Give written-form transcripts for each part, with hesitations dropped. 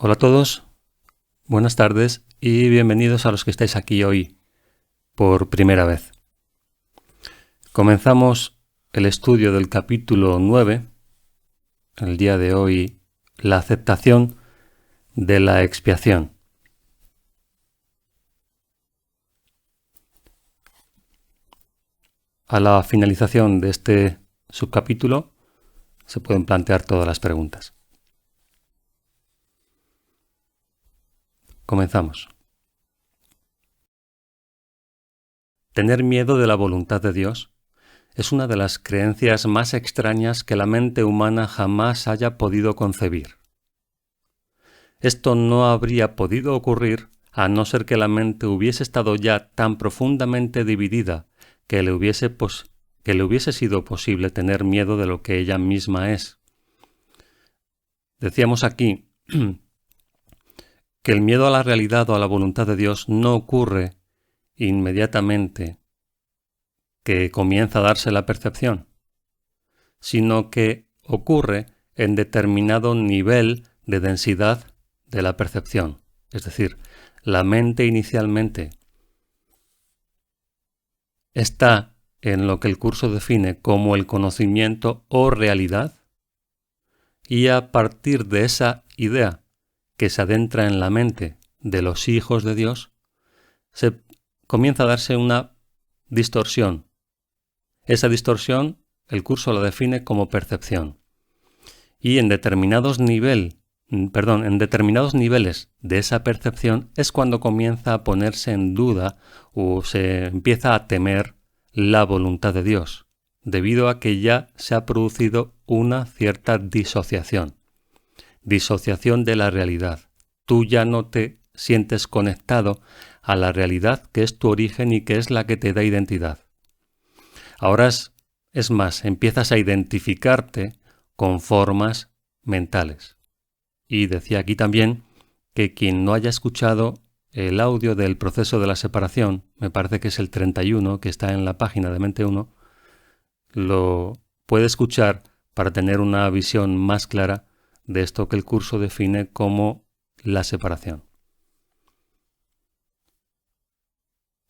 Hola a todos, buenas tardes y bienvenidos a los que estáis aquí hoy por primera vez. Comenzamos el estudio del capítulo 9, el día de hoy, la aceptación de la expiación. A la finalización de este subcapítulo se pueden plantear todas las preguntas. Comenzamos. Tener miedo de la voluntad de Dios es una de las creencias más extrañas que la mente humana jamás haya podido concebir. Esto no habría podido ocurrir a no ser que la mente hubiese estado ya tan profundamente dividida que le hubiese sido posible tener miedo de lo que ella misma es. Decíamos aquí que el miedo a la realidad o a la voluntad de Dios no ocurre inmediatamente que comienza a darse la percepción, sino que ocurre en determinado nivel de densidad de la percepción. Es decir, la mente inicialmente está en lo que el curso define como el conocimiento o realidad, y a partir de esa idea que se adentra en la mente de los hijos de Dios, se comienza a darse una distorsión. Esa distorsión el curso la define como percepción. Y en determinados niveles de esa percepción es cuando comienza a ponerse en duda o se empieza a temer la voluntad de Dios, debido a que ya se ha producido una cierta disociación de la realidad. Tú ya no te sientes conectado a la realidad que es tu origen y que es la que te da identidad. Ahora es más, empiezas a identificarte con formas mentales. Y decía aquí también que quien no haya escuchado el audio del proceso de la separación, me parece que es el 31, que está en la página de Mente 1, lo puede escuchar para tener una visión más clara de esto que el curso define como la separación.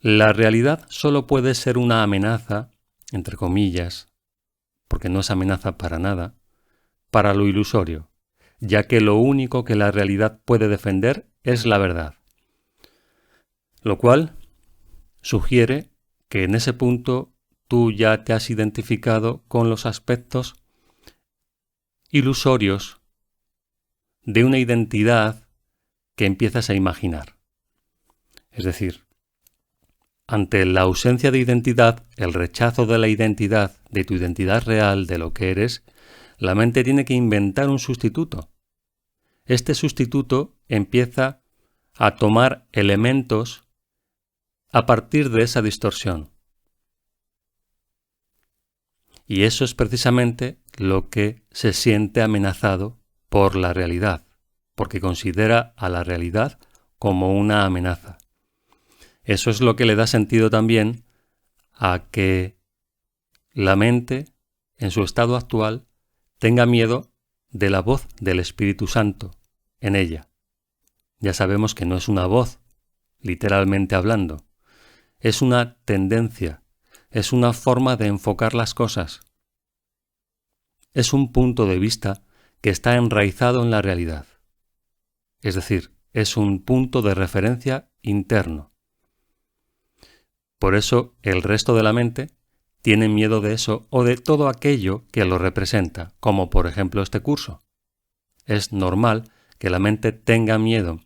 La realidad solo puede ser una amenaza, entre comillas, porque no es amenaza para nada, para lo ilusorio, ya que lo único que la realidad puede defender es la verdad. Lo cual sugiere que en ese punto tú ya te has identificado con los aspectos ilusorios de una identidad que empiezas a imaginar. Es decir, ante la ausencia de identidad, el rechazo de la identidad, de tu identidad real, de lo que eres, la mente tiene que inventar un sustituto. Este sustituto empieza a tomar elementos a partir de esa distorsión. Y eso es precisamente lo que se siente amenazado por la realidad, porque considera a la realidad como una amenaza. Eso es lo que le da sentido también a que la mente, en su estado actual, tenga miedo de la voz del Espíritu Santo en ella. Ya sabemos que no es una voz, literalmente hablando. Es una tendencia, es una forma de enfocar las cosas. Es un punto de vista que está enraizado en la realidad. Es decir, es un punto de referencia interno. Por eso el resto de la mente tiene miedo de eso o de todo aquello que lo representa, como por ejemplo este curso. Es normal que la mente tenga miedo,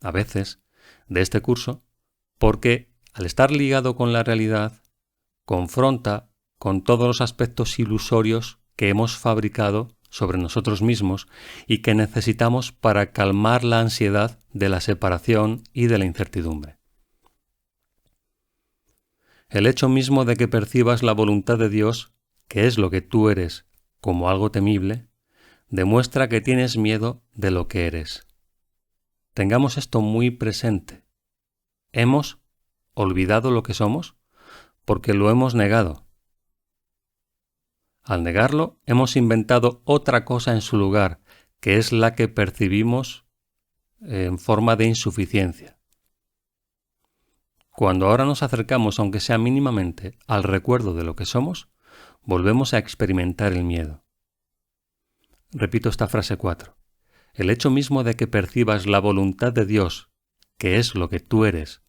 a veces, de este curso, porque al estar ligado con la realidad, confronta con todos los aspectos ilusorios que hemos fabricado sobre nosotros mismos y que necesitamos para calmar la ansiedad de la separación y de la incertidumbre. El hecho mismo de que percibas la voluntad de Dios, que es lo que tú eres, como algo temible, demuestra que tienes miedo de lo que eres. Tengamos esto muy presente. Hemos olvidado lo que somos porque lo hemos negado. Al negarlo, hemos inventado otra cosa en su lugar, que es la que percibimos en forma de insuficiencia. Cuando ahora nos acercamos, aunque sea mínimamente, al recuerdo de lo que somos, volvemos a experimentar el miedo. Repito esta frase 4. El hecho mismo de que percibas la voluntad de Dios, que es lo que tú eres,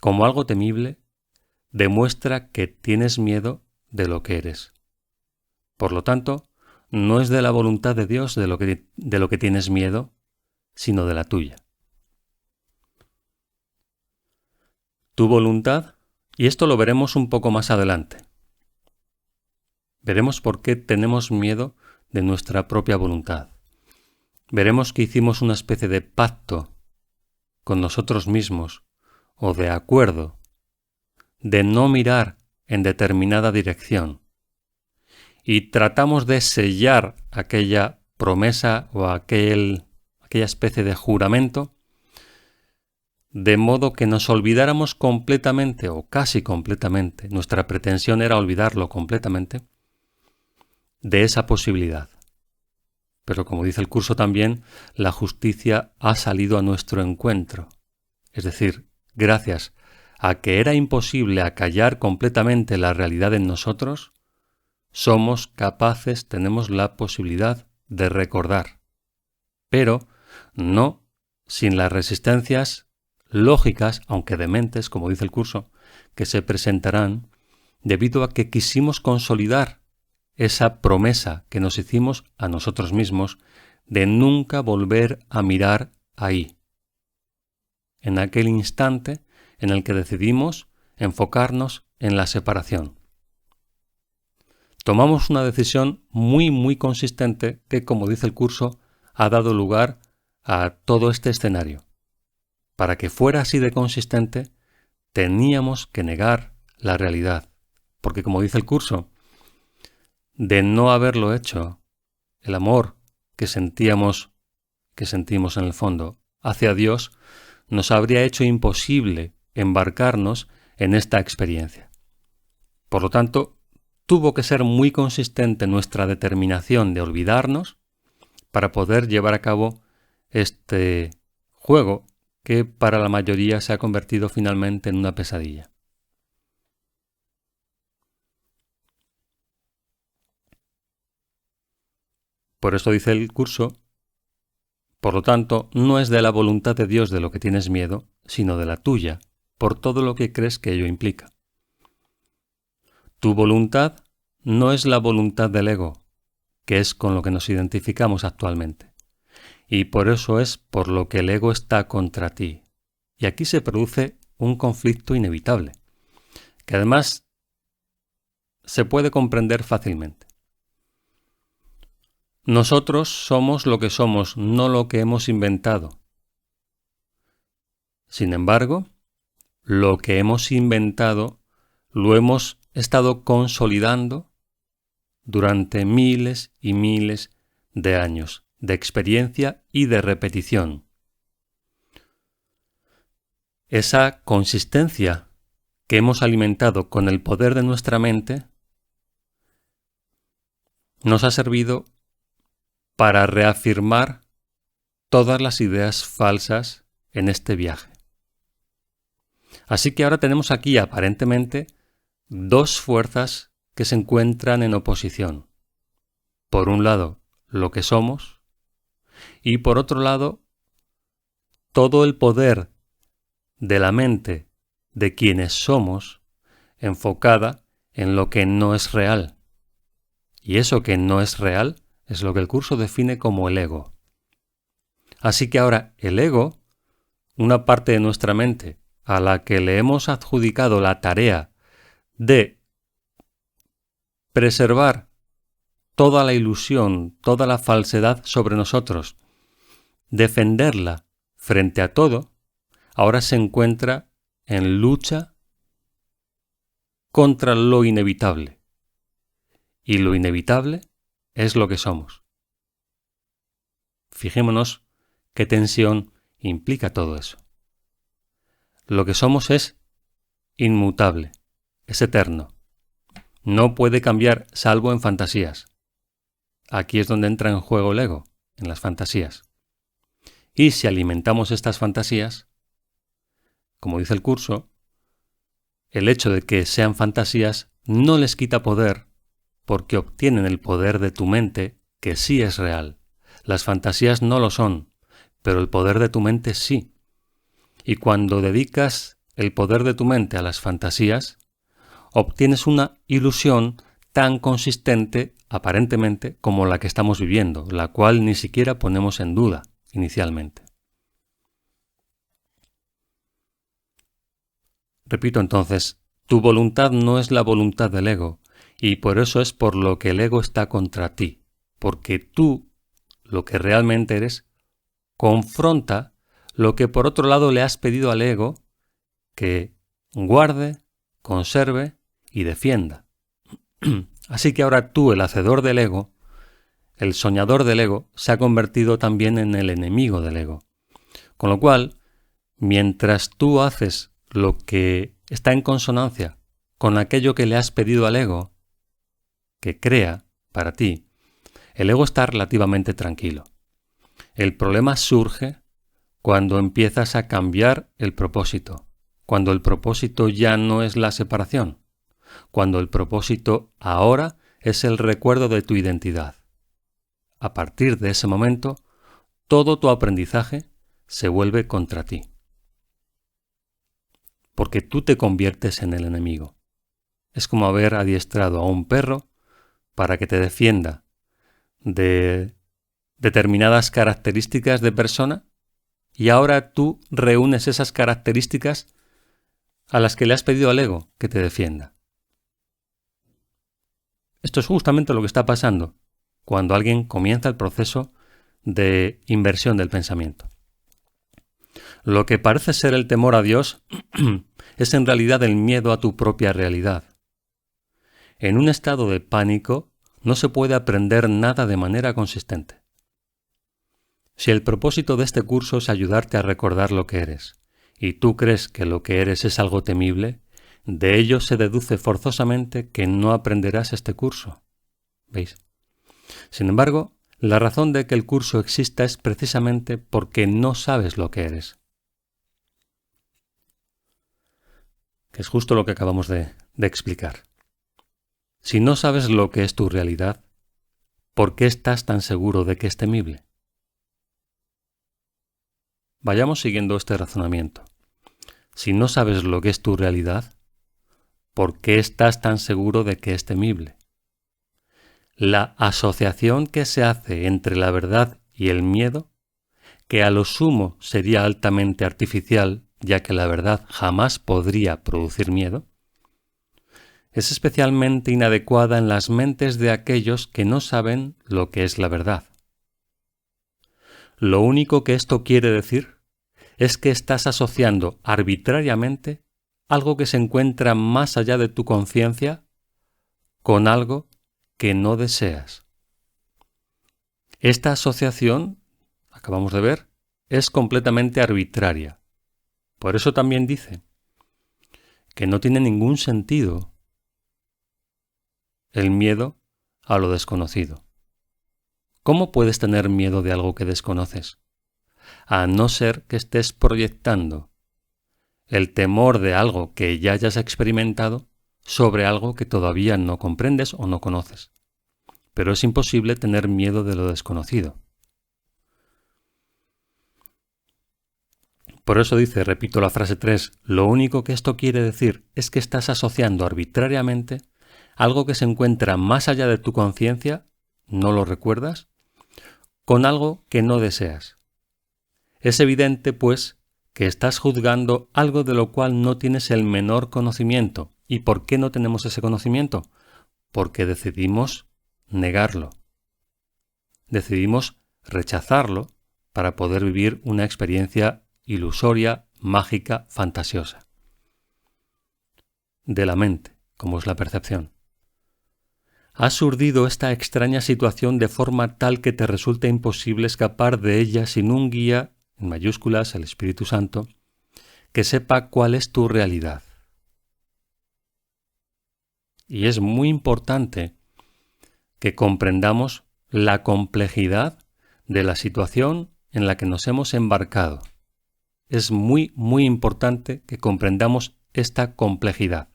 como algo temible, demuestra que tienes miedo de lo que eres. Por lo tanto, no es de la voluntad de Dios de lo que tienes miedo, sino de la tuya. Tu voluntad, y esto lo veremos un poco más adelante. Veremos por qué tenemos miedo de nuestra propia voluntad. Veremos que hicimos una especie de pacto con nosotros mismos o de acuerdo de no mirar en determinada dirección y tratamos de sellar aquella promesa o aquella especie de juramento de modo que nos olvidáramos completamente o casi completamente, nuestra pretensión era olvidarlo completamente, de esa posibilidad. Pero como dice el curso también, la justicia ha salido a nuestro encuentro. Es decir, gracias a que era imposible acallar completamente la realidad en nosotros, somos capaces, tenemos la posibilidad de recordar. Pero no sin las resistencias lógicas, aunque dementes, como dice el curso, que se presentarán debido a que quisimos consolidar esa promesa que nos hicimos a nosotros mismos de nunca volver a mirar ahí, en aquel instante en el que decidimos enfocarnos en la separación. Tomamos una decisión muy consistente que, como dice el curso, ha dado lugar a todo este escenario. Para que fuera así de consistente, teníamos que negar la realidad, porque como dice el curso, de no haberlo hecho, el amor que sentimos en el fondo hacia Dios nos habría hecho imposible embarcarnos en esta experiencia. Por lo tanto, tuvo que ser muy consistente nuestra determinación de olvidarnos para poder llevar a cabo este juego que para la mayoría se ha convertido finalmente en una pesadilla. Por eso dice el curso, por lo tanto, no es de la voluntad de Dios de lo que tienes miedo, sino de la tuya, por todo lo que crees que ello implica. Tu voluntad no es la voluntad del ego, que es con lo que nos identificamos actualmente. Y por eso es por lo que el ego está contra ti. Y aquí se produce un conflicto inevitable, que además se puede comprender fácilmente. Nosotros somos lo que somos, no lo que hemos inventado. Sin embargo, lo que hemos inventado lo hemos estado consolidando durante miles y miles de años de experiencia y de repetición. Esa consistencia que hemos alimentado con el poder de nuestra mente nos ha servido para reafirmar todas las ideas falsas en este viaje. Así que ahora tenemos aquí aparentemente dos fuerzas que se encuentran en oposición. Por un lado, lo que somos, y por otro lado, todo el poder de la mente de quienes somos enfocada en lo que no es real. Y eso que no es real es lo que el curso define como el ego. Así que ahora el ego, una parte de nuestra mente a la que le hemos adjudicado la tarea de preservar toda la ilusión, toda la falsedad sobre nosotros, defenderla frente a todo, ahora se encuentra en lucha contra lo inevitable. Y lo inevitable es lo que somos. Fijémonos qué tensión implica todo eso. Lo que somos es inmutable, es eterno. No puede cambiar salvo en fantasías. Aquí es donde entra en juego el ego, en las fantasías. Y si alimentamos estas fantasías, como dice el curso, el hecho de que sean fantasías no les quita poder porque obtienen el poder de tu mente, que sí es real. Las fantasías no lo son, pero el poder de tu mente sí. Y cuando dedicas el poder de tu mente a las fantasías, obtienes una ilusión tan consistente, aparentemente, como la que estamos viviendo, la cual ni siquiera ponemos en duda inicialmente. Repito entonces, tu voluntad no es la voluntad del ego, y por eso es por lo que el ego está contra ti, porque tú, lo que realmente eres, confronta lo que por otro lado le has pedido al ego que guarde, conserve y defienda. Así que ahora tú, el hacedor del ego, el soñador del ego, se ha convertido también en el enemigo del ego. Con lo cual, mientras tú haces lo que está en consonancia con aquello que le has pedido al ego que crea para ti, el ego está relativamente tranquilo. El problema surge cuando empiezas a cambiar el propósito, cuando el propósito ya no es la separación, cuando el propósito ahora es el recuerdo de tu identidad. A partir de ese momento, todo tu aprendizaje se vuelve contra ti. Porque tú te conviertes en el enemigo. Es como haber adiestrado a un perro para que te defienda de determinadas características de persona y ahora tú reúnes esas características a las que le has pedido al ego que te defienda. Esto es justamente lo que está pasando cuando alguien comienza el proceso de inversión del pensamiento. Lo que parece ser el temor a Dios es en realidad el miedo a tu propia realidad. En un estado de pánico no se puede aprender nada de manera consistente. Si el propósito de este curso es ayudarte a recordar lo que eres, y tú crees que lo que eres es algo temible, de ello se deduce forzosamente que no aprenderás este curso. ¿Veis? Sin embargo, la razón de que el curso exista es precisamente porque no sabes lo que eres. Que es justo lo que acabamos de explicar. Si no sabes lo que es tu realidad, ¿por qué estás tan seguro de que es temible? Vayamos siguiendo este razonamiento. Si no sabes lo que es tu realidad, ¿por qué estás tan seguro de que es temible? La asociación que se hace entre la verdad y el miedo, que a lo sumo sería altamente artificial, ya que la verdad jamás podría producir miedo, es especialmente inadecuada en las mentes de aquellos que no saben lo que es la verdad. Lo único que esto quiere decir es que estás asociando arbitrariamente algo que se encuentra más allá de tu conciencia con algo que no deseas. Esta asociación, acabamos de ver, es completamente arbitraria. Por eso también dice que no tiene ningún sentido el miedo a lo desconocido. ¿Cómo puedes tener miedo de algo que desconoces? A no ser que estés proyectando el temor de algo que ya hayas experimentado sobre algo que todavía no comprendes o no conoces. Pero es imposible tener miedo de lo desconocido. Por eso dice, repito la frase 3, lo único que esto quiere decir es que estás asociando arbitrariamente algo que se encuentra más allá de tu conciencia, no lo recuerdas, con algo que no deseas. Es evidente, pues, que estás juzgando algo de lo cual no tienes el menor conocimiento. ¿Y por qué no tenemos ese conocimiento? Porque decidimos negarlo. Decidimos rechazarlo para poder vivir una experiencia ilusoria, mágica, fantasiosa. De la mente, como es la percepción. Has urdido esta extraña situación de forma tal que te resulta imposible escapar de ella sin un guía, en mayúsculas, el Espíritu Santo, que sepa cuál es tu realidad. Y es muy importante que comprendamos la complejidad de la situación en la que nos hemos embarcado. Es muy, muy importante que comprendamos esta complejidad,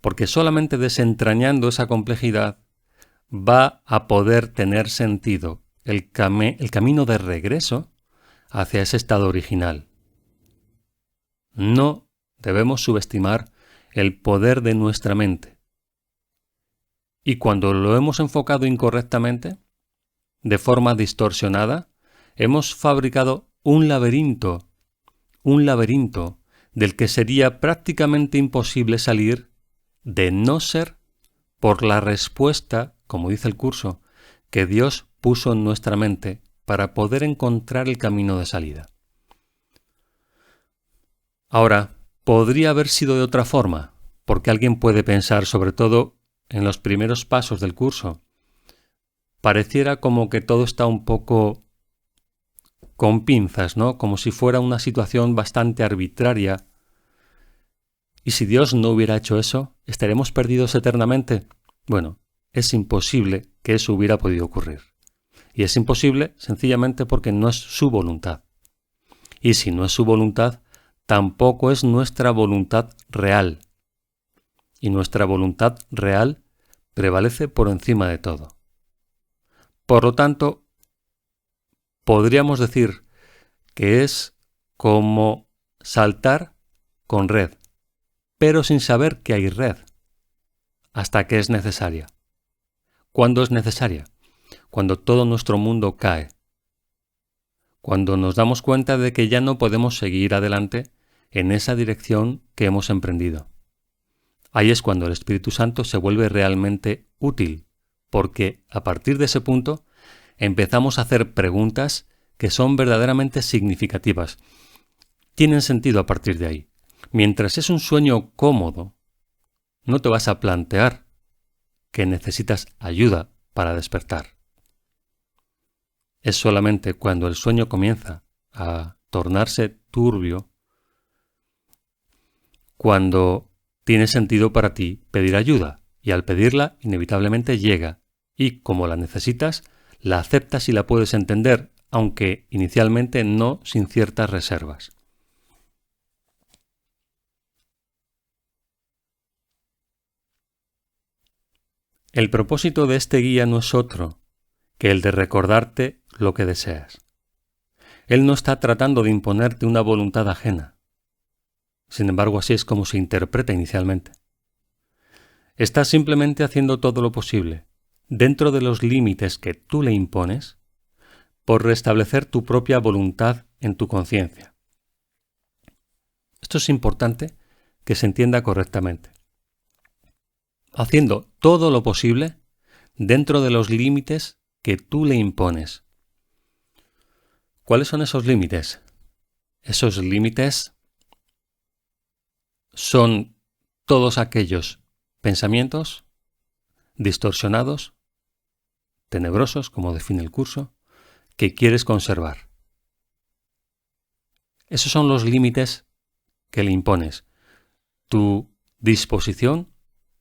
porque solamente desentrañando esa complejidad va a poder tener sentido el camino de regreso hacia ese estado original. No debemos subestimar el poder de nuestra mente. Y cuando lo hemos enfocado incorrectamente, de forma distorsionada, hemos fabricado un laberinto del que sería prácticamente imposible salir de no ser por la respuesta, como dice el curso, que Dios puso en nuestra mente para poder encontrar el camino de salida. Ahora, podría haber sido de otra forma, porque alguien puede pensar, sobre todo en los primeros pasos del curso, pareciera como que todo está un poco con pinzas, ¿no? Como si fuera una situación bastante arbitraria. ¿Y si Dios no hubiera hecho eso, estaremos perdidos eternamente? Bueno, es imposible que eso hubiera podido ocurrir. Y es imposible sencillamente porque no es su voluntad. Y si no es su voluntad, tampoco es nuestra voluntad real. Y nuestra voluntad real prevalece por encima de todo. Por lo tanto, podríamos decir que es como saltar con red, pero sin saber que hay red, hasta que es necesaria. ¿Cuándo es necesaria? Cuando todo nuestro mundo cae. Cuando nos damos cuenta de que ya no podemos seguir adelante en esa dirección que hemos emprendido. Ahí es cuando el Espíritu Santo se vuelve realmente útil, porque a partir de ese punto empezamos a hacer preguntas que son verdaderamente significativas. Tienen sentido a partir de ahí. Mientras es un sueño cómodo, no te vas a plantear que necesitas ayuda para despertar. Es solamente cuando el sueño comienza a tornarse turbio, cuando tiene sentido para ti pedir ayuda, y al pedirla inevitablemente llega, y como la necesitas, la aceptas y la puedes entender, aunque inicialmente no sin ciertas reservas. El propósito de este guía no es otro que el de recordarte lo que deseas. Él no está tratando de imponerte una voluntad ajena. Sin embargo, así es como se interpreta inicialmente. Está simplemente haciendo todo lo posible, dentro de los límites que tú le impones, por restablecer tu propia voluntad en tu conciencia. Esto es importante que se entienda correctamente. Haciendo todo lo posible dentro de los límites que tú le impones. ¿Cuáles son esos límites? Esos límites son todos aquellos pensamientos distorsionados, tenebrosos, como define el curso, que quieres conservar. Esos son los límites que le impones. Tu disposición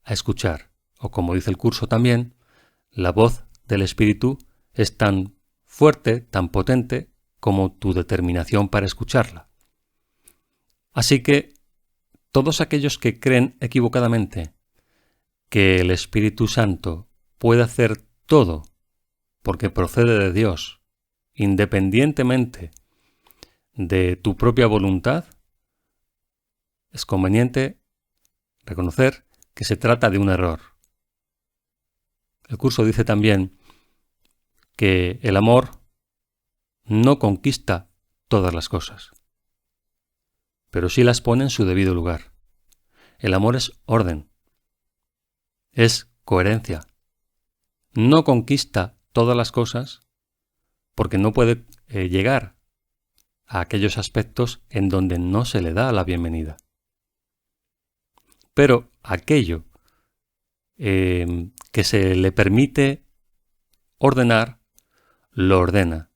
a escuchar, o como dice el curso también, la voz del Espíritu es tan fuerte, tan potente, como tu determinación para escucharla. Así que todos aquellos que creen equivocadamente que el Espíritu Santo puede hacer todo porque procede de Dios, independientemente de tu propia voluntad, es conveniente reconocer que se trata de un error. El curso dice también que el amor no conquista todas las cosas, pero sí las pone en su debido lugar. El amor es orden, es coherencia. No conquista todas las cosas porque no puede llegar a aquellos aspectos en donde no se le da la bienvenida. Pero aquello que se le permite ordenar, lo ordena,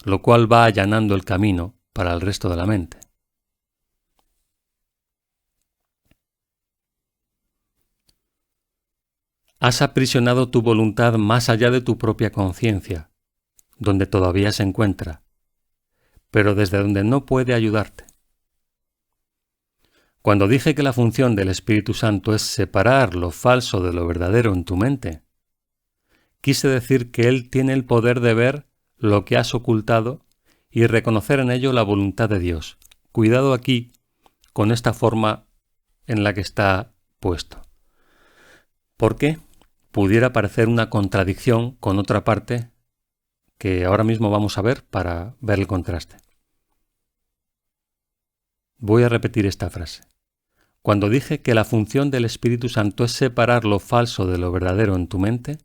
lo cual va allanando el camino para el resto de la mente. Has aprisionado tu voluntad más allá de tu propia conciencia, donde todavía se encuentra, pero desde donde no puede ayudarte. Cuando dije que la función del Espíritu Santo es separar lo falso de lo verdadero en tu mente, quise decir que Él tiene el poder de ver lo que has ocultado y reconocer en ello la voluntad de Dios. Cuidado aquí con esta forma en la que está puesto, porque pudiera parecer una contradicción con otra parte que ahora mismo vamos a ver para ver el contraste. Voy a repetir esta frase. Cuando dije que la función del Espíritu Santo es separar lo falso de lo verdadero en tu mente,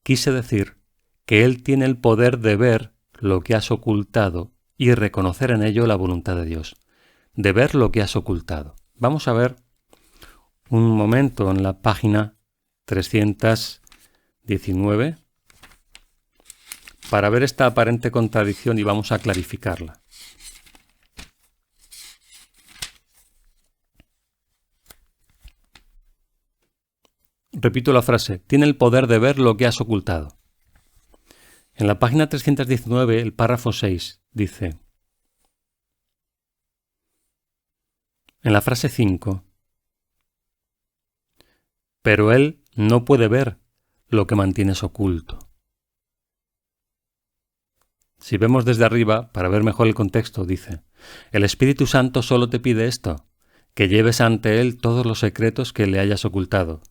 quise decir que Él tiene el poder de ver lo que has ocultado y reconocer en ello la voluntad de Dios, de ver lo que has ocultado. Vamos a ver un momento en la página 319 para ver esta aparente contradicción y vamos a clarificarla. Repito la frase, tiene el poder de ver lo que has ocultado. En la página 319, el párrafo 6, dice, en la frase 5, pero Él no puede ver lo que mantienes oculto. Si vemos desde arriba, para ver mejor el contexto, dice, el Espíritu Santo solo te pide esto, que lleves ante Él todos los secretos que le hayas ocultado.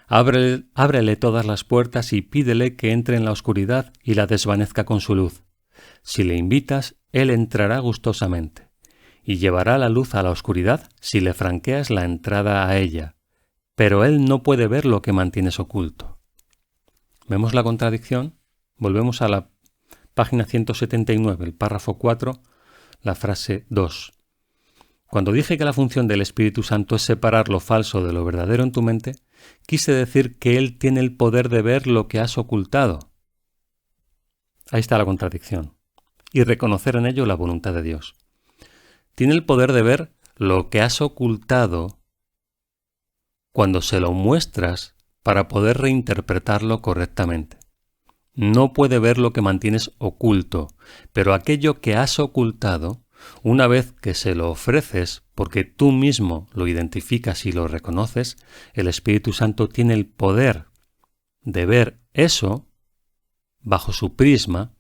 Ábrele todas las puertas y pídele que entre en la oscuridad y la desvanezca con su luz. Si le invitas, Él entrará gustosamente y llevará la luz a la oscuridad si le franqueas la entrada a ella. Pero Él no puede ver lo que mantienes oculto. ¿Vemos la contradicción? Volvemos a la página 179, el párrafo 4, la frase 2. Cuando dije que la función del Espíritu Santo es separar lo falso de lo verdadero en tu mente, quise decir que Él tiene el poder de ver lo que has ocultado. Ahí está la contradicción. Y reconocer en ello la voluntad de Dios. Tiene el poder de ver lo que has ocultado cuando se lo muestras para poder reinterpretarlo correctamente. No puede ver lo que mantienes oculto, pero aquello que has ocultado, una vez que se lo ofreces, porque tú mismo lo identificas y lo reconoces, el Espíritu Santo tiene el poder de ver eso bajo su prisma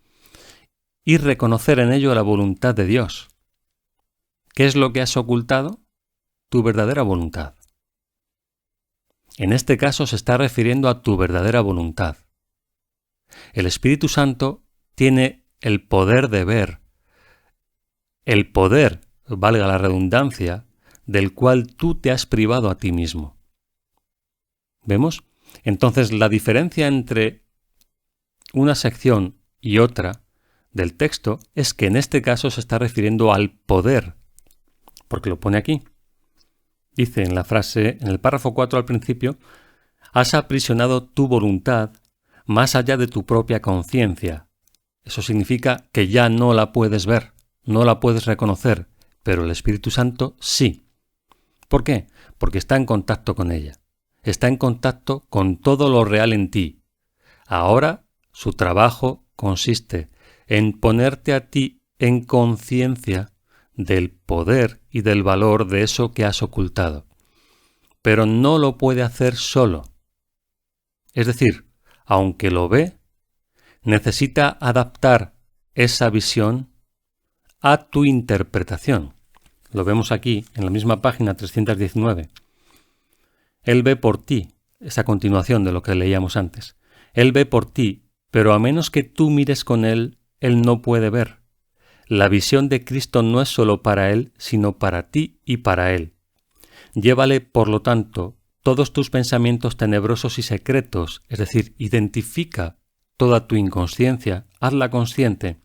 y reconocer en ello la voluntad de Dios. ¿Qué es lo que has ocultado? Tu verdadera voluntad. En este caso se está refiriendo a tu verdadera voluntad. El Espíritu Santo tiene el poder de ver, el poder, valga la redundancia, del cual tú te has privado a ti mismo. ¿Vemos? Entonces la diferencia entre una sección y otra del texto es que en este caso se está refiriendo al poder, porque lo pone aquí. Dice en la frase, en el párrafo 4 al principio, has aprisionado tu voluntad más allá de tu propia conciencia. Eso significa que ya no la puedes ver, no la puedes reconocer, pero el Espíritu Santo sí. ¿Por qué? Porque está en contacto con ella. Está en contacto con todo lo real en ti. Ahora su trabajo consiste en ponerte a ti en conciencia del poder y del valor de eso que has ocultado. Pero no lo puede hacer solo. Es decir, aunque lo ve, necesita adaptar esa visión a tu interpretación. Lo vemos aquí, en la misma página 319. Él ve por ti, esa continuación de lo que leíamos antes. Él ve por ti, pero a menos que tú mires con Él, Él no puede ver. La visión de Cristo no es solo para Él, sino para ti y para Él. Llévale, por lo tanto, todos tus pensamientos tenebrosos y secretos, es decir, identifica toda tu inconsciencia, hazla consciente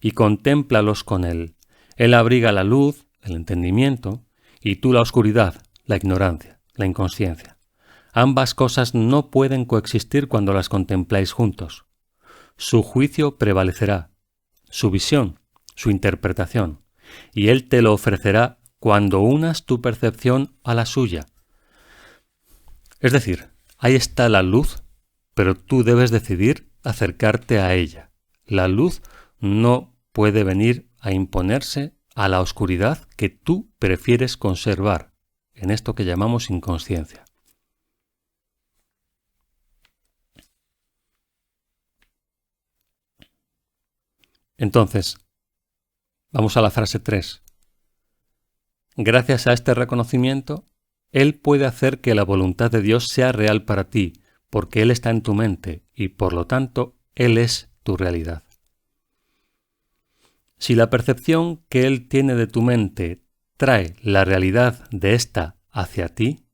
y contémplalos con Él. Él abriga la luz, el entendimiento, y tú la oscuridad, la ignorancia, la inconsciencia. Ambas cosas no pueden coexistir cuando las contempláis juntos. Su juicio prevalecerá, su visión, su interpretación, y Él te lo ofrecerá cuando unas tu percepción a la suya. Es decir, ahí está la luz, pero tú debes decidir acercarte a ella. La luz no puede venir a imponerse a la oscuridad que tú prefieres conservar, en esto que llamamos inconsciencia. Entonces, vamos a la frase 3. Gracias a este reconocimiento, Él puede hacer que la voluntad de Dios sea real para ti, porque Él está en tu mente y, por lo tanto, Él es tu realidad. Si la percepción que Él tiene de tu mente trae la realidad de ésta hacia ti,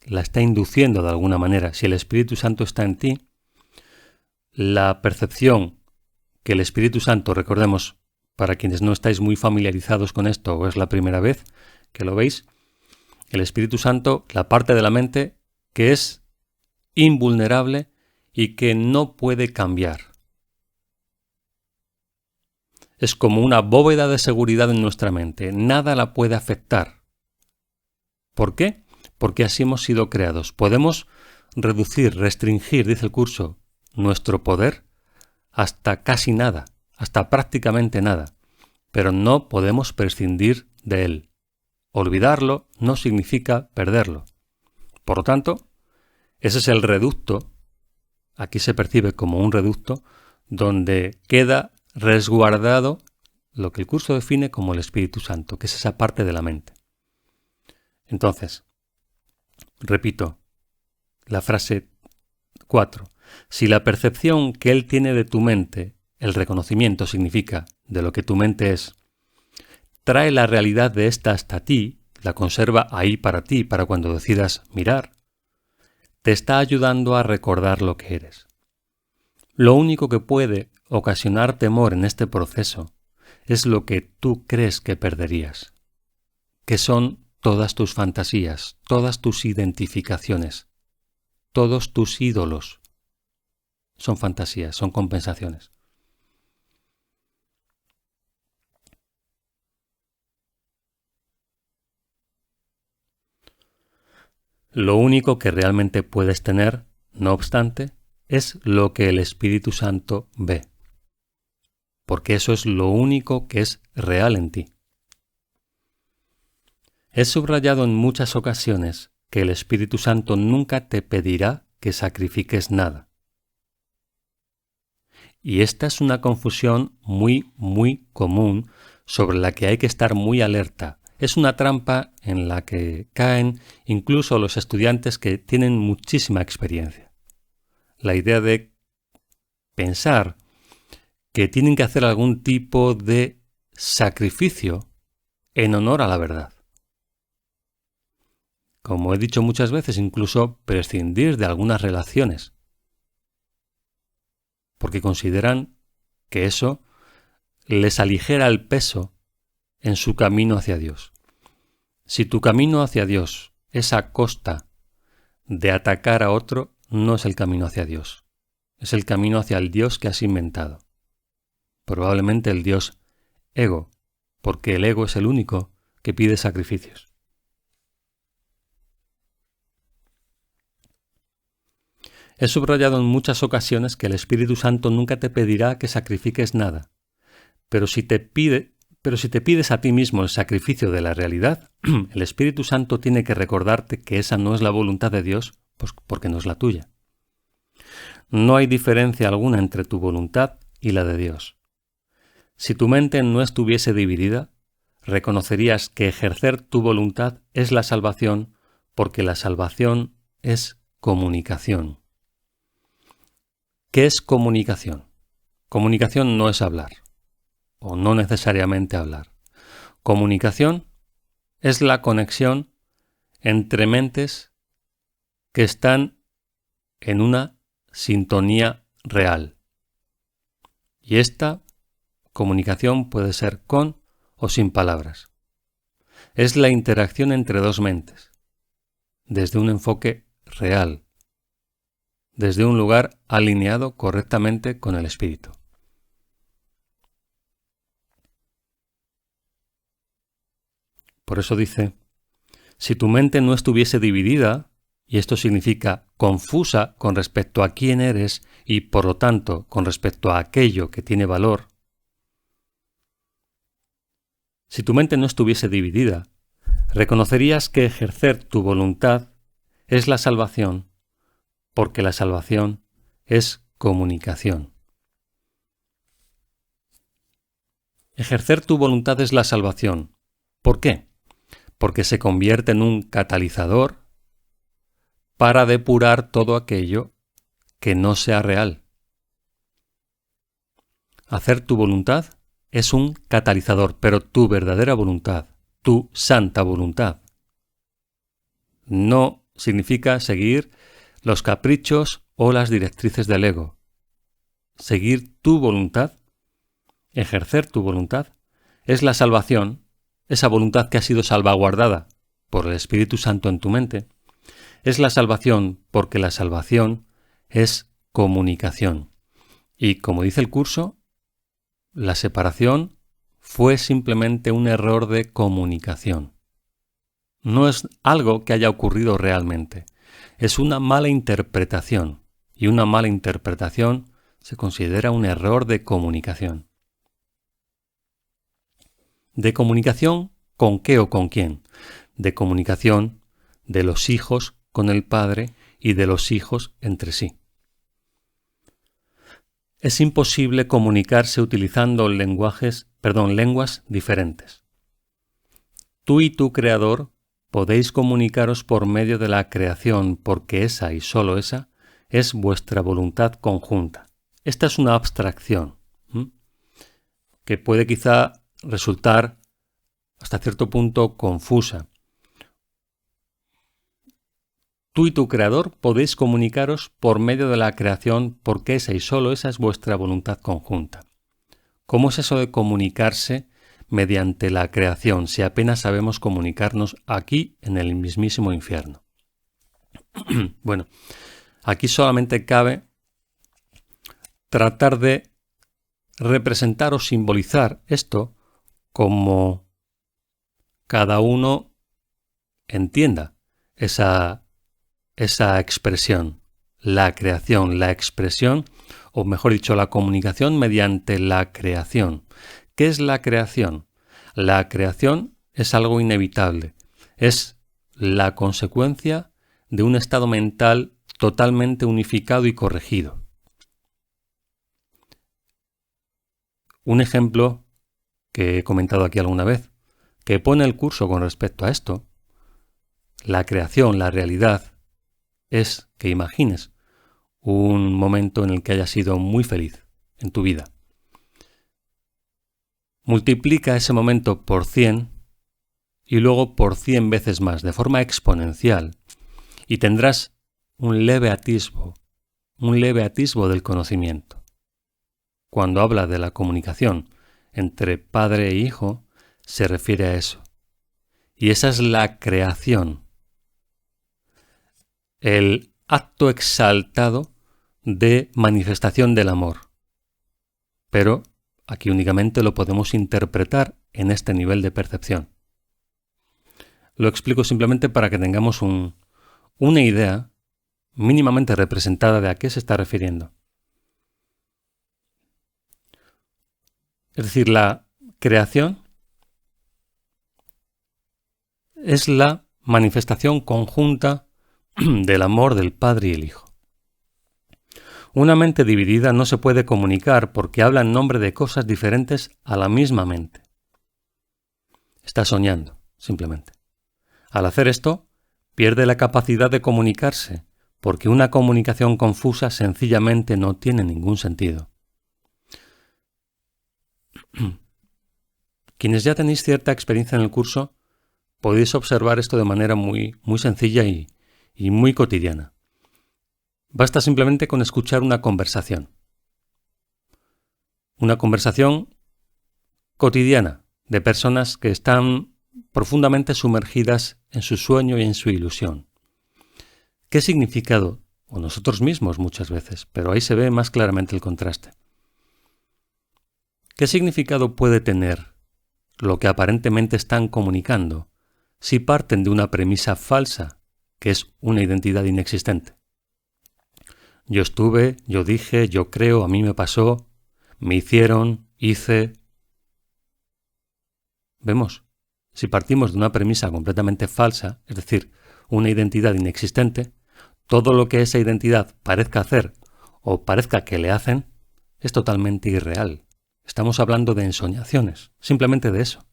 la está induciendo de alguna manera, si el Espíritu Santo está en ti, la percepción que el Espíritu Santo, recordemos, para quienes no estáis muy familiarizados con esto o es la primera vez que lo veis, el Espíritu Santo, la parte de la mente que es invulnerable y que no puede cambiar. Es como una bóveda de seguridad en nuestra mente, nada la puede afectar. ¿Por qué? Porque así hemos sido creados. Podemos reducir, restringir, dice el curso, nuestro poder hasta casi nada, hasta prácticamente nada, pero no podemos prescindir de él. Olvidarlo no significa perderlo. Por lo tanto, ese es el reducto, aquí se percibe como un reducto, donde queda resguardado lo que el curso define como el Espíritu Santo, que es esa parte de la mente. Entonces, repito, la frase 4. Si la percepción que Él tiene de tu mente, el reconocimiento significa de lo que tu mente es, trae la realidad de ésta hasta ti, la conserva ahí para ti, para cuando decidas mirar, te está ayudando a recordar lo que eres. Lo único que puede ocasionar temor en este proceso es lo que tú crees que perderías, que son todas tus fantasías, todas tus identificaciones, todos tus ídolos. Son fantasías, son compensaciones. Lo único que realmente puedes tener, no obstante, es lo que el Espíritu Santo ve, porque eso es lo único que es real en ti. He subrayado en muchas ocasiones que el Espíritu Santo nunca te pedirá que sacrifiques nada. Y esta es una confusión muy común sobre la que hay que estar muy alerta. Es una trampa en la que caen incluso los estudiantes que tienen muchísima experiencia. La idea de pensar que tienen que hacer algún tipo de sacrificio en honor a la verdad. Como he dicho muchas veces, incluso prescindir de algunas relaciones, porque consideran que eso les aligera el peso en su camino hacia Dios. Si tu camino hacia Dios es a costa de atacar a otro, no es el camino hacia Dios. Es el camino hacia el Dios que has inventado. Probablemente el Dios ego, porque el ego es el único que pide sacrificios. He subrayado en muchas ocasiones que el Espíritu Santo nunca te pedirá que sacrifiques nada, pero si te pides a ti mismo el sacrificio de la realidad, el Espíritu Santo tiene que recordarte que esa no es la voluntad de Dios, pues porque no es la tuya. No hay diferencia alguna entre tu voluntad y la de Dios. Si tu mente no estuviese dividida, reconocerías que ejercer tu voluntad es la salvación, porque la salvación es comunicación. ¿Qué es comunicación? Comunicación no es hablar, o no necesariamente hablar. Comunicación es la conexión entre mentes que están en una sintonía real. Y esta comunicación puede ser con o sin palabras. Es la interacción entre dos mentes, desde un enfoque real, desde un lugar alineado correctamente con el espíritu. Por eso dice, si tu mente no estuviese dividida, y esto significa confusa con respecto a quién eres y por lo tanto con respecto a aquello que tiene valor, Si tu mente no estuviese dividida, reconocerías que ejercer tu voluntad es la salvación, porque la salvación es comunicación. Ejercer tu voluntad es la salvación. ¿Por qué? Porque se convierte en un catalizador para depurar todo aquello que no sea real. Hacer tu voluntad es un catalizador, pero tu verdadera voluntad, tu santa voluntad, no significa seguir los caprichos o las directrices del ego. Seguir tu voluntad, ejercer tu voluntad, es la salvación, esa voluntad que ha sido salvaguardada por el Espíritu Santo en tu mente. Es la salvación porque la salvación es comunicación. Y como dice el curso, la separación fue simplemente un error de comunicación. No es algo que haya ocurrido realmente. Es una mala interpretación. Y una mala interpretación se considera un error de comunicación. ¿De comunicación con qué o con quién? De comunicación de los hijos con el Padre y de los hijos entre sí. Es imposible comunicarse utilizando lenguas diferentes. Tú y tu Creador podéis comunicaros por medio de la creación, porque esa y sólo esa es vuestra voluntad conjunta. Esta es una abstracción que puede quizá resultar hasta cierto punto confusa. Tú y tu Creador podéis comunicaros por medio de la creación, porque esa y sólo esa es vuestra voluntad conjunta. ¿Cómo es eso de comunicarse mediante la creación si apenas sabemos comunicarnos aquí en el mismísimo infierno? Bueno, aquí solamente cabe tratar de representar o simbolizar esto como cada uno entienda esa expresión, la creación, la expresión, o mejor dicho, la comunicación mediante la creación. ¿Qué es la creación? La creación es algo inevitable, es la consecuencia de un estado mental totalmente unificado y corregido. Un ejemplo que he comentado aquí alguna vez, que pone el curso con respecto a esto, la creación, la realidad, es que imagines un momento en el que hayas sido muy feliz en tu vida. Multiplica ese momento por 100 y luego por 100 veces más, de forma exponencial, y tendrás un leve atisbo del conocimiento. Cuando habla de la comunicación entre padre e hijo, se refiere a eso. Y esa es la creación, el acto exaltado de manifestación del amor. Pero aquí únicamente lo podemos interpretar en este nivel de percepción. Lo explico simplemente para que tengamos una idea mínimamente representada de a qué se está refiriendo. Es decir, la creación es la manifestación conjunta del amor del Padre y el Hijo. Una mente dividida no se puede comunicar porque habla en nombre de cosas diferentes a la misma mente. Está soñando, simplemente. Al hacer esto, pierde la capacidad de comunicarse, porque una comunicación confusa sencillamente no tiene ningún sentido. Quienes ya tenéis cierta experiencia en el curso, podéis observar esto de manera muy sencilla y muy cotidiana. Basta simplemente con escuchar una conversación. Una conversación cotidiana de personas que están profundamente sumergidas en su sueño y en su ilusión. ¿Qué significado? O nosotros mismos muchas veces, pero ahí se ve más claramente el contraste. ¿Qué significado puede tener lo que aparentemente están comunicando si parten de una premisa falsa, que es una identidad inexistente? Yo estuve, yo dije, yo creo, a mí me pasó, me hicieron, hice. Vemos, si partimos de una premisa completamente falsa, es decir, una identidad inexistente, todo lo que esa identidad parezca hacer o parezca que le hacen es totalmente irreal. Estamos hablando de ensoñaciones, simplemente de eso.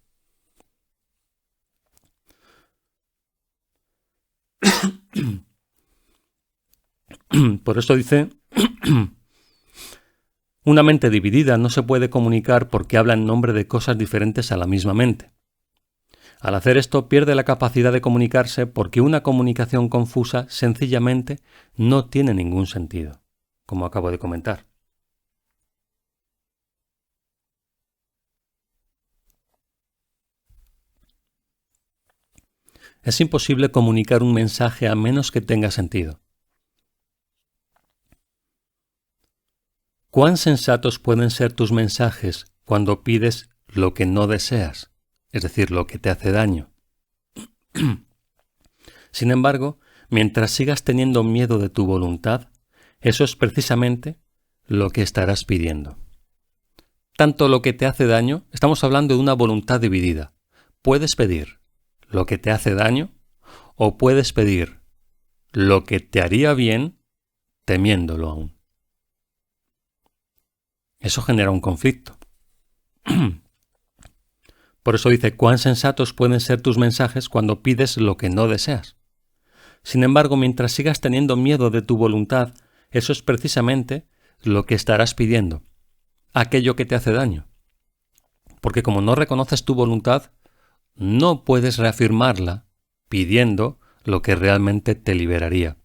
Por eso dice, una mente dividida no se puede comunicar porque habla en nombre de cosas diferentes a la misma mente. Al hacer esto pierde la capacidad de comunicarse porque una comunicación confusa sencillamente no tiene ningún sentido, como acabo de comentar. Es imposible comunicar un mensaje a menos que tenga sentido. ¿Cuán sensatos pueden ser tus mensajes cuando pides lo que no deseas, es decir, lo que te hace daño? Sin embargo, mientras sigas teniendo miedo de tu voluntad, eso es precisamente lo que estarás pidiendo. Tanto lo que te hace daño, estamos hablando de una voluntad dividida. Puedes pedir lo que te hace daño o puedes pedir lo que te haría bien temiéndolo aún. Eso genera un conflicto. Por eso dice, ¿cuán sensatos pueden ser tus mensajes cuando pides lo que no deseas? Sin embargo, mientras sigas teniendo miedo de tu voluntad, eso es precisamente lo que estarás pidiendo, aquello que te hace daño. Porque como no reconoces tu voluntad, no puedes reafirmarla pidiendo lo que realmente te liberaría.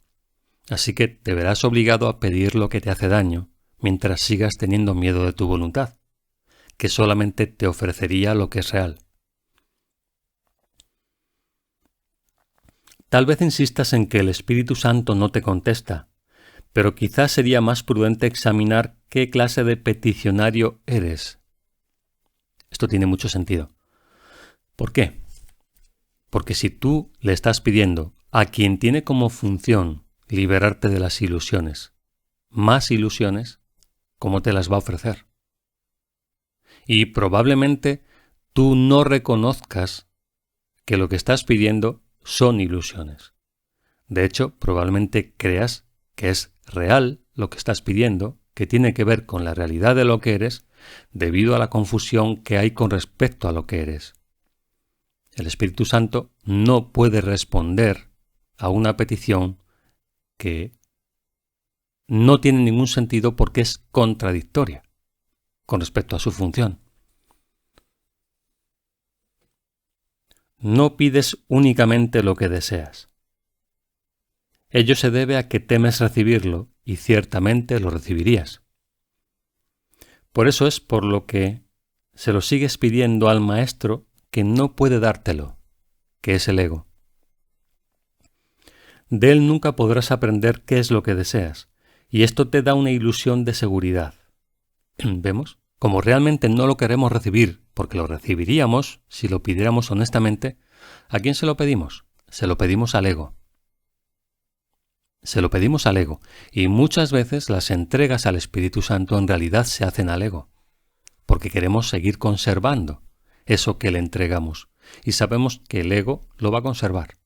Así que te verás obligado a pedir lo que te hace daño, mientras sigas teniendo miedo de tu voluntad, que solamente te ofrecería lo que es real. Tal vez insistas en que el Espíritu Santo no te contesta, pero quizás sería más prudente examinar qué clase de peticionario eres. Esto tiene mucho sentido. ¿Por qué? Porque si tú le estás pidiendo a quien tiene como función liberarte de las ilusiones, más ilusiones, ¿cómo te las va a ofrecer? Y probablemente tú no reconozcas que lo que estás pidiendo son ilusiones. De hecho, probablemente creas que es real lo que estás pidiendo, que tiene que ver con la realidad de lo que eres, debido a la confusión que hay con respecto a lo que eres. El Espíritu Santo no puede responder a una petición que no tiene ningún sentido porque es contradictoria con respecto a su función. No pides únicamente lo que deseas. Ello se debe a que temes recibirlo y ciertamente lo recibirías. Por eso es por lo que se lo sigues pidiendo al Maestro que no puede dártelo, que es el ego. De él nunca podrás aprender qué es lo que deseas, y esto te da una ilusión de seguridad. ¿Vemos? Como realmente no lo queremos recibir, porque lo recibiríamos si lo pidiéramos honestamente, ¿a quién se lo pedimos? Se lo pedimos al ego. Se lo pedimos al ego, y muchas veces las entregas al Espíritu Santo en realidad se hacen al ego, porque queremos seguir conservando eso que le entregamos, y sabemos que el ego lo va a conservar.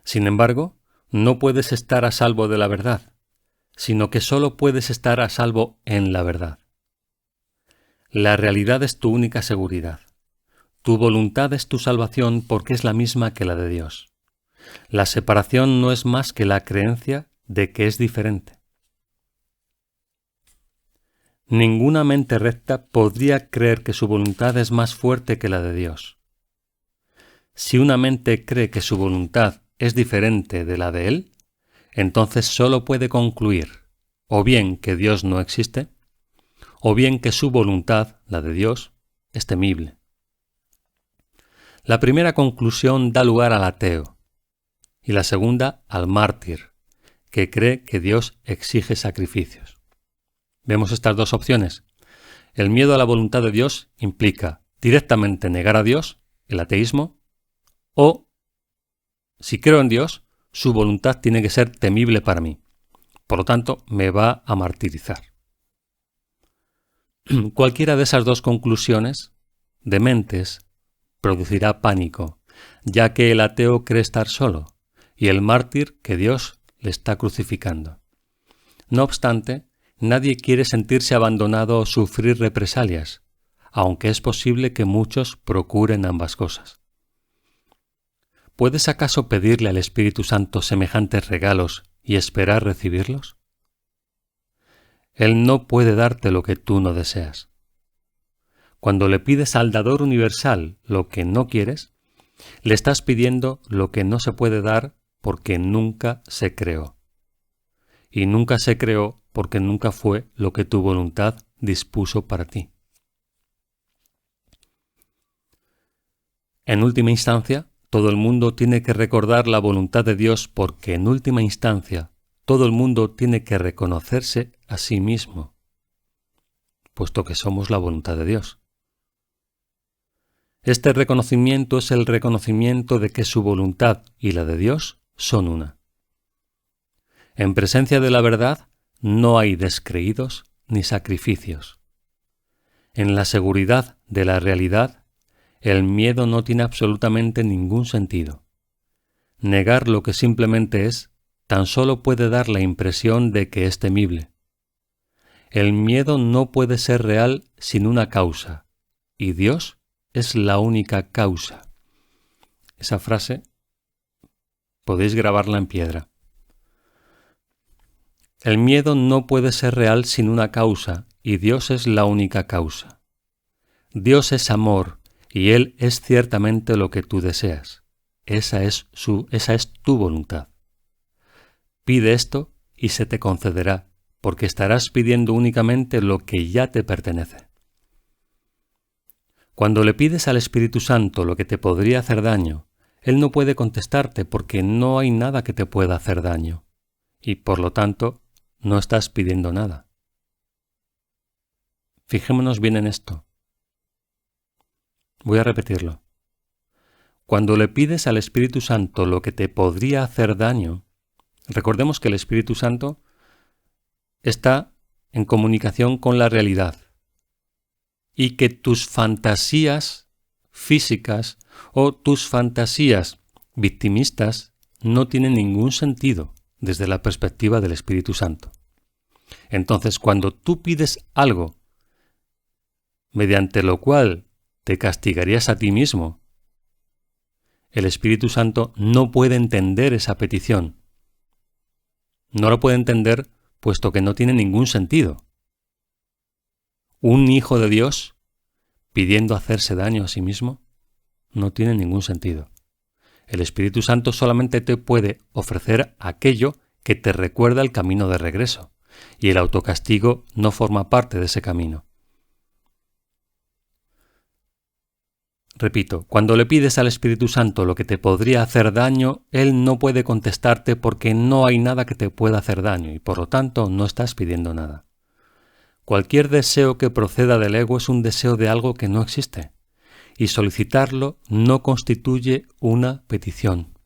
Sin embargo, no puedes estar a salvo de la verdad, sino que solo puedes estar a salvo en la verdad. La realidad es tu única seguridad. Tu voluntad es tu salvación porque es la misma que la de Dios. La separación no es más que la creencia de que es diferente. Ninguna mente recta podría creer que su voluntad es más fuerte que la de Dios. Si una mente cree que su voluntad es diferente de la de Él, entonces solo puede concluir o bien que Dios no existe, o bien que su voluntad, la de Dios, es temible. La primera conclusión da lugar al ateo y la segunda al mártir, que cree que Dios exige sacrificios. Vemos estas dos opciones. El miedo a la voluntad de Dios implica directamente negar a Dios, el ateísmo, o, si creo en Dios, su voluntad tiene que ser temible para mí. Por lo tanto, me va a martirizar. Cualquiera de esas dos conclusiones, dementes, producirá pánico, ya que el ateo cree estar solo y el mártir que Dios le está crucificando. No obstante, nadie quiere sentirse abandonado o sufrir represalias, aunque es posible que muchos procuren ambas cosas. ¿Puedes acaso pedirle al Espíritu Santo semejantes regalos y esperar recibirlos? Él no puede darte lo que tú no deseas. Cuando le pides al Dador universal lo que no quieres, le estás pidiendo lo que no se puede dar porque nunca se creó. Y nunca se creó porque nunca fue lo que tu voluntad dispuso para ti. En última instancia, todo el mundo tiene que recordar la voluntad de Dios porque en última instancia, todo el mundo tiene que reconocerse a sí mismo, puesto que somos la voluntad de Dios. Este reconocimiento es el reconocimiento de que su voluntad y la de Dios son una. En presencia de la verdad no hay descreídos ni sacrificios. En la seguridad de la realidad, el miedo no tiene absolutamente ningún sentido. Negar lo que simplemente es tan solo puede dar la impresión de que es temible. El miedo no puede ser real sin una causa, y Dios es la única causa. Esa frase podéis grabarla en piedra. El miedo no puede ser real sin una causa, y Dios es la única causa. Dios es amor, y Él es ciertamente lo que tú deseas. Esa es tu voluntad. Pide esto y se te concederá, porque estarás pidiendo únicamente lo que ya te pertenece. Cuando le pides al Espíritu Santo lo que te podría hacer daño, Él no puede contestarte porque no hay nada que te pueda hacer daño, y por lo tanto no estás pidiendo nada. Fijémonos bien en esto. Voy a repetirlo. Cuando le pides al Espíritu Santo lo que te podría hacer daño, recordemos que el Espíritu Santo está en comunicación con la realidad y que tus fantasías físicas o tus fantasías victimistas no tienen ningún sentido desde la perspectiva del Espíritu Santo. Entonces, cuando tú pides algo mediante lo cual te castigarías a ti mismo, el Espíritu Santo no puede entender esa petición. No lo puede entender puesto que no tiene ningún sentido. Un hijo de Dios pidiendo hacerse daño a sí mismo no tiene ningún sentido. El Espíritu Santo solamente te puede ofrecer aquello que te recuerda el camino de regreso, y el autocastigo no forma parte de ese camino. Repito, cuando le pides al Espíritu Santo lo que te podría hacer daño, Él no puede contestarte porque no hay nada que te pueda hacer daño y por lo tanto no estás pidiendo nada. Cualquier deseo que proceda del ego es un deseo de algo que no existe y solicitarlo no constituye una petición.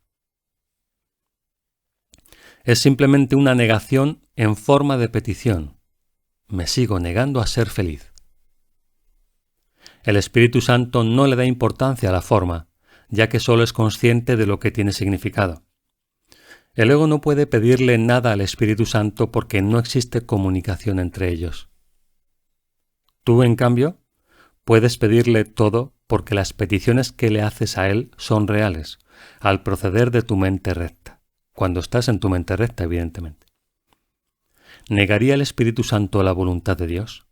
Es simplemente una negación en forma de petición. Me sigo negando a ser feliz. El Espíritu Santo no le da importancia a la forma, ya que solo es consciente de lo que tiene significado. El ego no puede pedirle nada al Espíritu Santo porque no existe comunicación entre ellos. Tú, en cambio, puedes pedirle todo porque las peticiones que le haces a Él son reales, al proceder de tu mente recta, cuando estás en tu mente recta, evidentemente. ¿Negaría el Espíritu Santo la voluntad de Dios?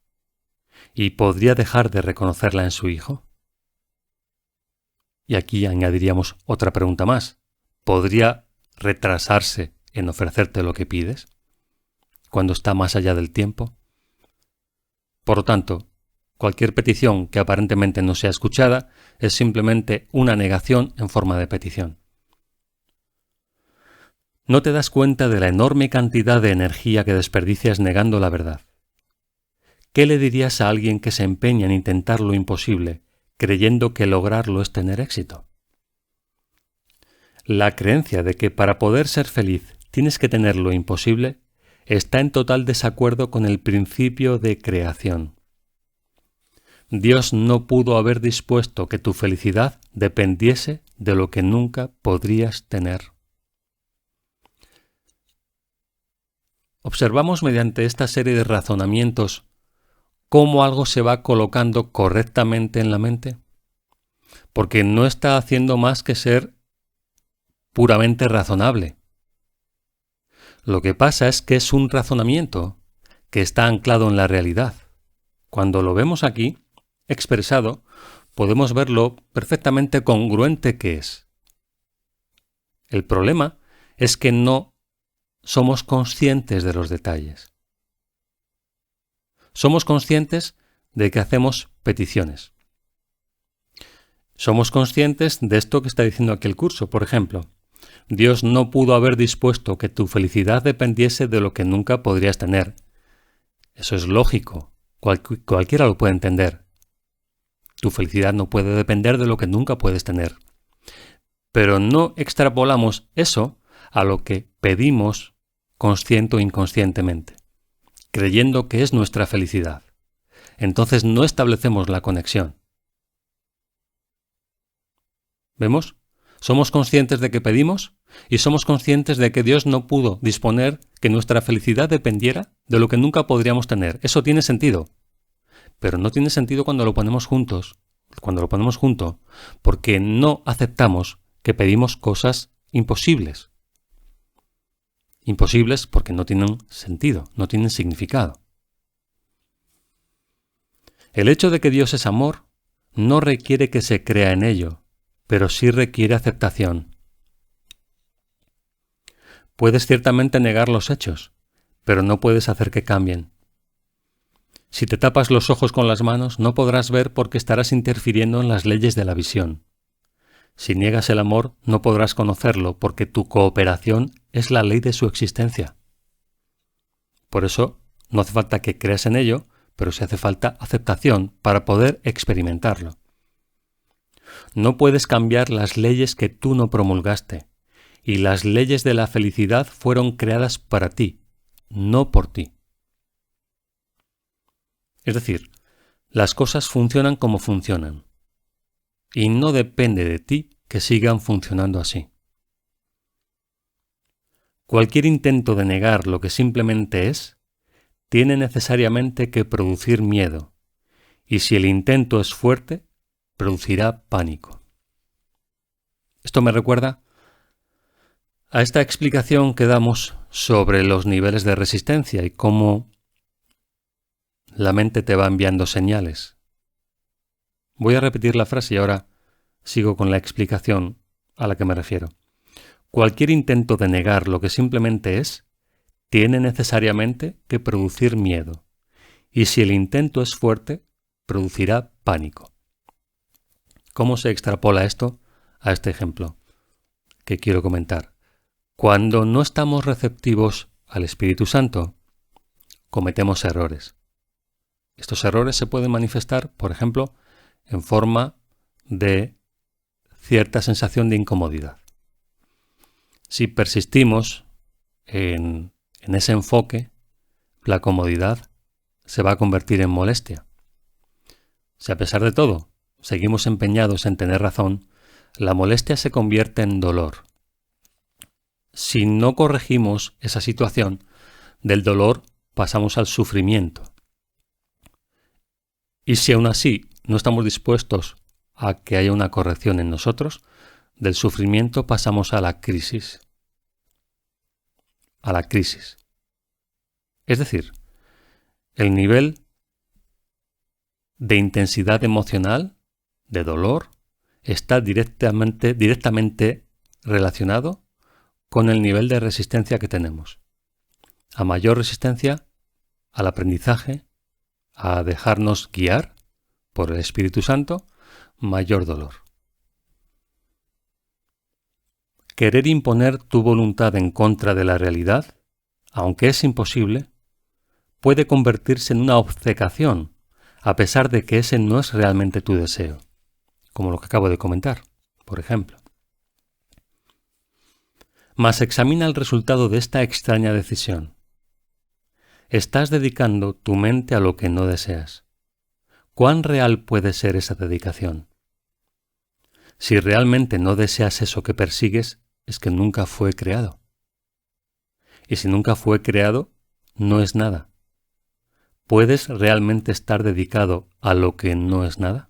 ¿Y podría dejar de reconocerla en su Hijo? Y aquí añadiríamos otra pregunta más. ¿Podría retrasarse en ofrecerte lo que pides cuando está más allá del tiempo? Por lo tanto, cualquier petición que aparentemente no sea escuchada es simplemente una negación en forma de petición. No te das cuenta de la enorme cantidad de energía que desperdicias negando la verdad. ¿Qué le dirías a alguien que se empeña en intentar lo imposible, creyendo que lograrlo es tener éxito? La creencia de que para poder ser feliz tienes que tener lo imposible está en total desacuerdo con el principio de creación. Dios no pudo haber dispuesto que tu felicidad dependiese de lo que nunca podrías tener. Observamos mediante esta serie de razonamientos cómo algo se va colocando correctamente en la mente, porque no está haciendo más que ser puramente razonable. Lo que pasa es que es un razonamiento que está anclado en la realidad. Cuando lo vemos aquí, expresado, podemos verlo perfectamente congruente que es. El problema es que no somos conscientes de los detalles. Somos conscientes de que hacemos peticiones. Somos conscientes de esto que está diciendo aquí el curso. Por ejemplo, Dios no pudo haber dispuesto que tu felicidad dependiese de lo que nunca podrías tener. Eso es lógico. Cualquiera lo puede entender. Tu felicidad no puede depender de lo que nunca puedes tener. Pero no extrapolamos eso a lo que pedimos consciente o inconscientemente, creyendo que es nuestra felicidad. Entonces no establecemos la conexión. ¿Vemos? Somos conscientes de que pedimos y somos conscientes de que Dios no pudo disponer que nuestra felicidad dependiera de lo que nunca podríamos tener. Eso tiene sentido. Pero no tiene sentido cuando lo ponemos junto, porque no aceptamos que pedimos cosas imposibles. Imposibles porque no tienen sentido, no tienen significado. El hecho de que Dios es amor no requiere que se crea en ello, pero sí requiere aceptación. Puedes ciertamente negar los hechos, pero no puedes hacer que cambien. Si te tapas los ojos con las manos, no podrás ver porque estarás interfiriendo en las leyes de la visión. Si niegas el amor, no podrás conocerlo porque tu cooperación es la ley de su existencia. Por eso, no hace falta que creas en ello, pero sí hace falta aceptación para poder experimentarlo. No puedes cambiar las leyes que tú no promulgaste, y las leyes de la felicidad fueron creadas para ti, no por ti. Es decir, las cosas funcionan como funcionan, y no depende de ti que sigan funcionando así. Cualquier intento de negar lo que simplemente es, tiene necesariamente que producir miedo, y si el intento es fuerte, producirá pánico. Esto me recuerda a esta explicación que damos sobre los niveles de resistencia y cómo la mente te va enviando señales. Voy a repetir la frase y ahora sigo con la explicación a la que me refiero. Cualquier intento de negar lo que simplemente es, tiene necesariamente que producir miedo, y si el intento es fuerte, producirá pánico. ¿Cómo se extrapola esto a este ejemplo que quiero comentar? Cuando no estamos receptivos al Espíritu Santo, cometemos errores. Estos errores se pueden manifestar, por ejemplo, en forma de cierta sensación de incomodidad. Si persistimos en ese enfoque, la comodidad se va a convertir en molestia. Si a pesar de todo seguimos empeñados en tener razón, la molestia se convierte en dolor. Si no corregimos esa situación, del dolor pasamos al sufrimiento. Y si aún así no estamos dispuestos a que haya una corrección en nosotros, del sufrimiento pasamos a la crisis. A la crisis. Es decir, el nivel de intensidad emocional, de dolor, está directamente relacionado con el nivel de resistencia que tenemos. A mayor resistencia al aprendizaje, a dejarnos guiar por el Espíritu Santo, mayor dolor. Querer imponer tu voluntad en contra de la realidad, aunque es imposible, puede convertirse en una obcecación, a pesar de que ese no es realmente tu deseo, como lo que acabo de comentar, por ejemplo. Mas examina el resultado de esta extraña decisión. Estás dedicando tu mente a lo que no deseas. ¿Cuán real puede ser esa dedicación? Si realmente no deseas eso que persigues, es que nunca fue creado. Y si nunca fue creado, no es nada. ¿Puedes realmente estar dedicado a lo que no es nada?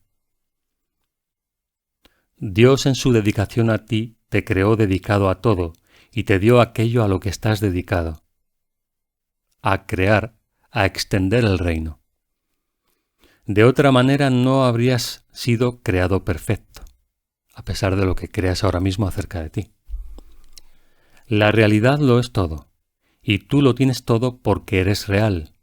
Dios en su dedicación a ti te creó dedicado a todo y te dio aquello a lo que estás dedicado. A crear, a extender el reino. De otra manera no habrías sido creado perfecto, a pesar de lo que creas ahora mismo acerca de ti. La realidad lo es todo, y tú lo tienes todo porque eres real.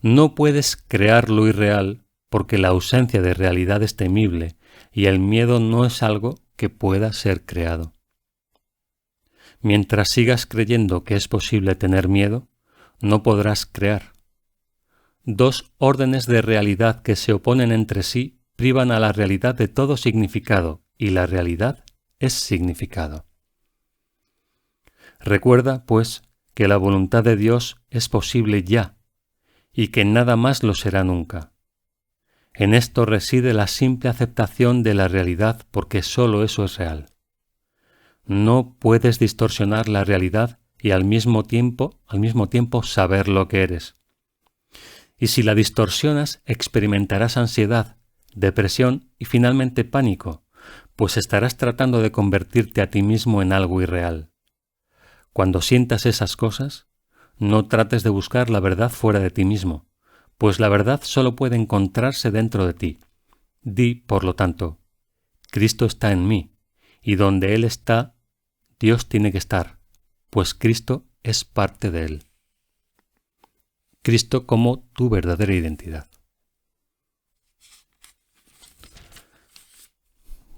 No puedes crear lo irreal porque la ausencia de realidad es temible y el miedo no es algo que pueda ser creado. Mientras sigas creyendo que es posible tener miedo, no podrás crear. Dos órdenes de realidad que se oponen entre sí privan a la realidad de todo significado, y la realidad es significado. Recuerda, pues, que la voluntad de Dios es posible ya, y que nada más lo será nunca. En esto reside la simple aceptación de la realidad porque sólo eso es real. No puedes distorsionar la realidad y al mismo tiempo saber lo que eres. Y si la distorsionas, experimentarás ansiedad, depresión y finalmente pánico, pues estarás tratando de convertirte a ti mismo en algo irreal. Cuando sientas esas cosas, no trates de buscar la verdad fuera de ti mismo, pues la verdad solo puede encontrarse dentro de ti. Di, por lo tanto, Cristo está en mí, y donde Él está, Dios tiene que estar, pues Cristo es parte de Él. Cristo como tu verdadera identidad.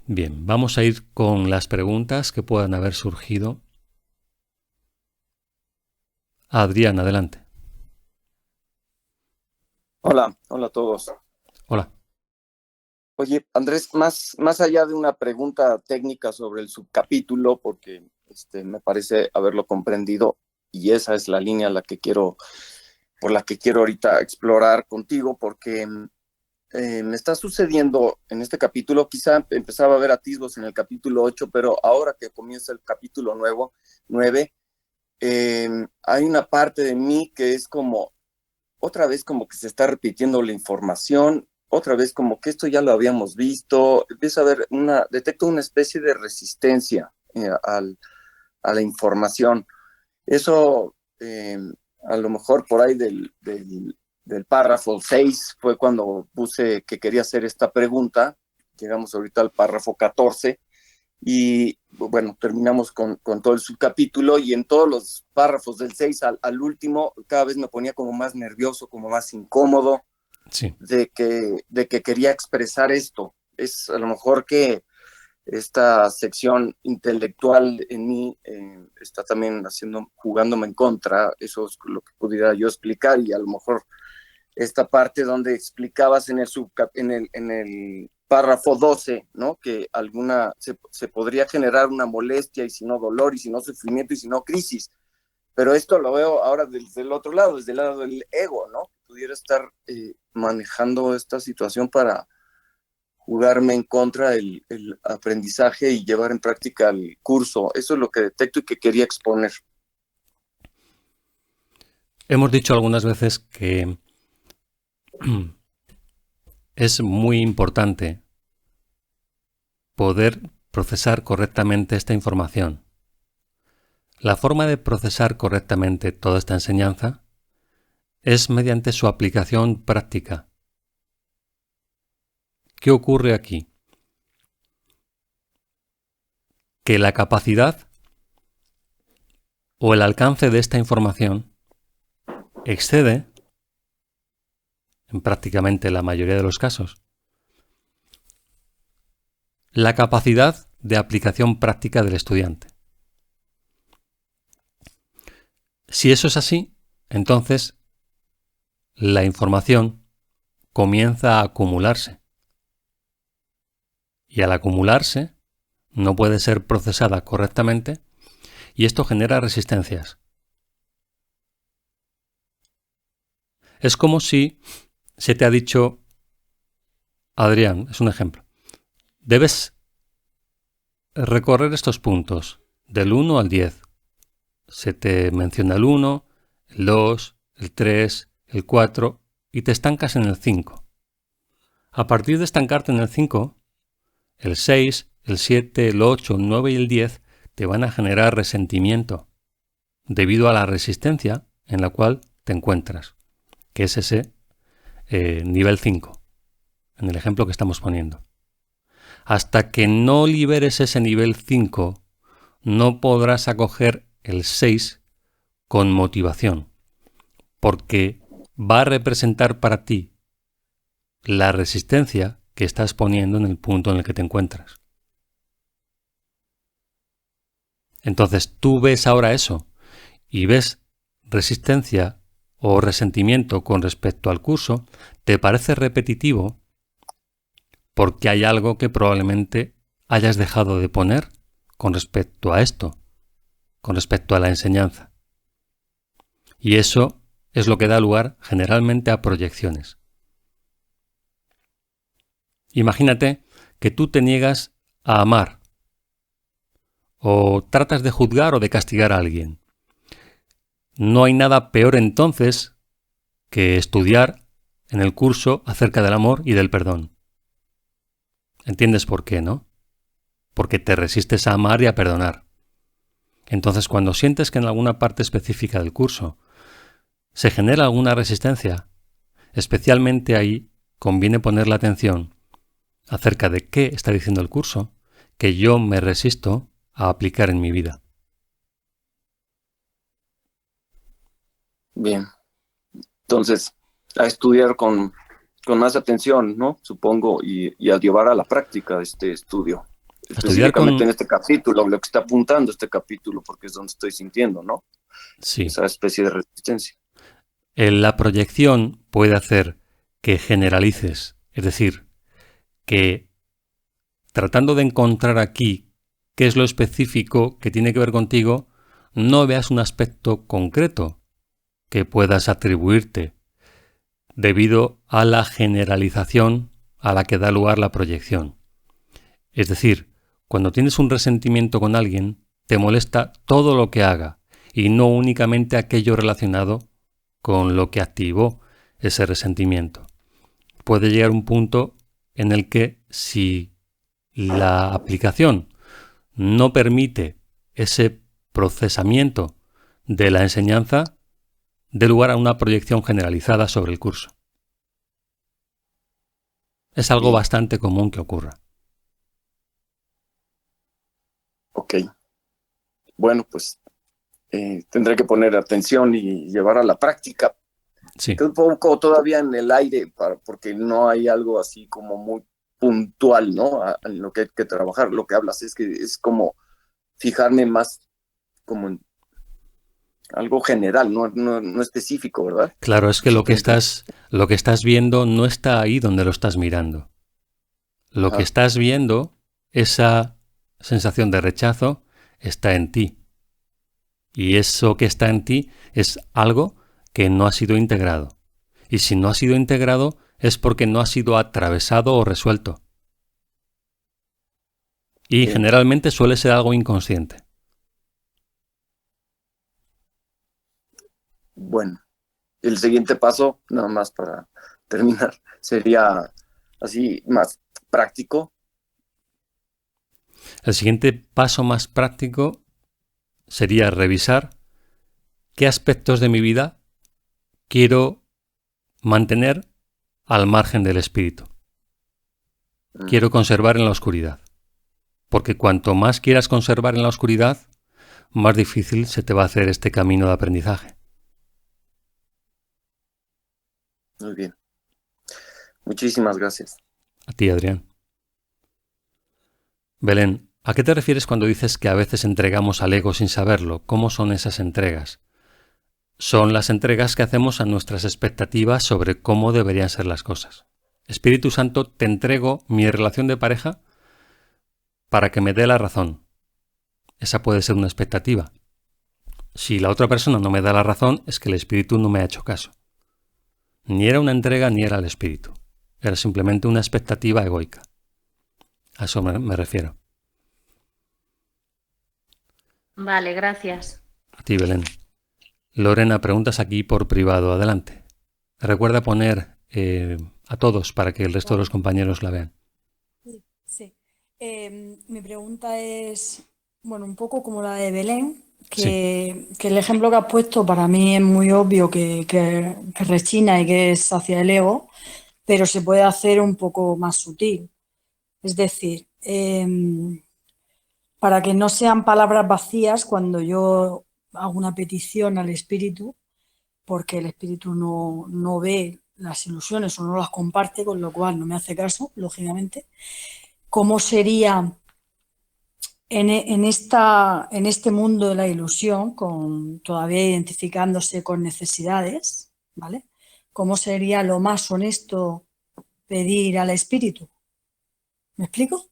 Bien, vamos a ir con las preguntas que puedan haber surgido. Adrián, adelante. Hola a todos. Hola. Oye, Andrés, más allá de una pregunta técnica sobre el subcapítulo, porque me parece haberlo comprendido y esa es la línea por la que quiero ahorita explorar contigo, porque me está sucediendo en este capítulo, quizá empezaba a ver atisbos en el capítulo 8, pero ahora que comienza el capítulo 9, hay una parte de mí que es como otra vez como que se está repitiendo la información, otra vez como que esto ya lo habíamos visto, empieza a haber detecto una especie de resistencia a la información. Eso, a lo mejor por ahí del párrafo 6 fue cuando puse que quería hacer esta pregunta. Llegamos ahorita al párrafo 14 y bueno, terminamos con todo el subcapítulo y en todos los párrafos del 6 al último cada vez me ponía como más nervioso, como más incómodo, Sí. de que quería expresar esto. Es a lo mejor que esta sección intelectual en mí está también jugándome en contra. Eso es lo que pudiera yo explicar, y a lo mejor esta parte donde explicabas en el párrafo 12, ¿no? Que se podría generar una molestia, y si no dolor, y si no sufrimiento, y si no crisis. Pero esto lo veo ahora desde el otro lado, desde el lado del ego, ¿no? Pudiera estar manejando esta situación para jugarme en contra el aprendizaje y llevar en práctica el curso. Eso es lo que detecto y que quería exponer. Hemos dicho algunas veces que es muy importante poder procesar correctamente esta información. La forma de procesar correctamente toda esta enseñanza es mediante su aplicación práctica. ¿Qué ocurre aquí? Que la capacidad o el alcance de esta información excede, en prácticamente la mayoría de los casos, la capacidad de aplicación práctica del estudiante. Si eso es así, entonces la información comienza a acumularse. Y al acumularse, no puede ser procesada correctamente y esto genera resistencias. Es como si se te ha dicho Adrián, es un ejemplo. Debes recorrer estos puntos del 1 al 10. Se te menciona el 1, el 2, el 3, el 4 y te estancas en el 5. A partir de estancarte en el 5, el 6, el 7, el 8, el 9 y el 10 te van a generar resentimiento debido a la resistencia en la cual te encuentras, que es ese nivel 5, en el ejemplo que estamos poniendo. Hasta que no liberes ese nivel 5, no podrás acoger el 6 con motivación, porque va a representar para ti la resistencia que estás poniendo en el punto en el que te encuentras. Entonces tú ves ahora eso y ves resistencia o resentimiento con respecto al curso, te parece repetitivo porque hay algo que probablemente hayas dejado de poner con respecto a esto, con respecto a la enseñanza. Y eso es lo que da lugar generalmente a proyecciones. Imagínate que tú te niegas a amar o tratas de juzgar o de castigar a alguien. No hay nada peor entonces que estudiar en el curso acerca del amor y del perdón. ¿Entiendes por qué, no? Porque te resistes a amar y a perdonar. Entonces, cuando sientes que en alguna parte específica del curso se genera alguna resistencia, especialmente ahí conviene poner la atención acerca de qué está diciendo el curso que yo me resisto a aplicar en mi vida. Bien. Entonces, a estudiar con más atención, ¿no? Supongo, y a llevar a la práctica este estudio. Específicamente en este capítulo, lo que está apuntando este capítulo, porque es donde estoy sintiendo, ¿no? Sí. Esa especie de resistencia. La proyección puede hacer que generalices, es decir, que tratando de encontrar aquí qué es lo específico que tiene que ver contigo, no veas un aspecto concreto que puedas atribuirte debido a la generalización a la que da lugar la proyección. Es decir, cuando tienes un resentimiento con alguien, te molesta todo lo que haga y no únicamente aquello relacionado con lo que activó ese resentimiento. Puede llegar un punto en el que si la aplicación no permite ese procesamiento de la enseñanza, dé lugar a una proyección generalizada sobre el curso. Es algo bastante común que ocurra. Ok. Bueno, pues tendré que poner atención y llevar a la práctica. Sí. Un poco todavía en el aire, porque no hay algo así como muy puntual, ¿no? En lo que hay que trabajar. Lo que hablas es que es como fijarme más como en algo general, no específico, ¿verdad? Claro, es que lo que estás viendo no está ahí donde lo estás mirando. Lo que estás viendo, esa sensación de rechazo, está en ti. Y eso que está en ti es algo que no ha sido integrado. Y si no ha sido integrado es porque no ha sido atravesado o resuelto. Y generalmente suele ser algo inconsciente. Bueno, el siguiente paso, nada más para terminar, sería así más práctico. El siguiente paso más práctico sería revisar qué aspectos de mi vida quiero mantener al margen del espíritu. Quiero conservar en la oscuridad. Porque cuanto más quieras conservar en la oscuridad, más difícil se te va a hacer este camino de aprendizaje. Muy bien. Muchísimas gracias. A ti, Adrián. Belén, ¿a qué te refieres cuando dices que a veces entregamos al ego sin saberlo? ¿Cómo son esas entregas? Son las entregas que hacemos a nuestras expectativas sobre cómo deberían ser las cosas. Espíritu Santo, te entrego mi relación de pareja para que me dé la razón. Esa puede ser una expectativa. Si la otra persona no me da la razón, es que el Espíritu no me ha hecho caso. Ni era una entrega ni era el Espíritu. Era simplemente una expectativa egoica. A eso me refiero. Vale, gracias. A ti, Belén. Lorena, preguntas aquí por privado. Adelante. Recuerda poner a todos para que el resto de los compañeros la vean. Sí, sí. Mi pregunta es, bueno, un poco como la de Belén, que el ejemplo que has puesto para mí es muy obvio que rechina y que es hacia el ego, pero se puede hacer un poco más sutil. Es decir, para que no sean palabras vacías cuando yo hago una petición al espíritu, porque el espíritu no ve las ilusiones o no las comparte, con lo cual no me hace caso, lógicamente. ¿Cómo sería en este mundo de la ilusión, todavía identificándose con necesidades, ¿vale? ¿Cómo sería lo más honesto pedir al espíritu? ¿Me explico?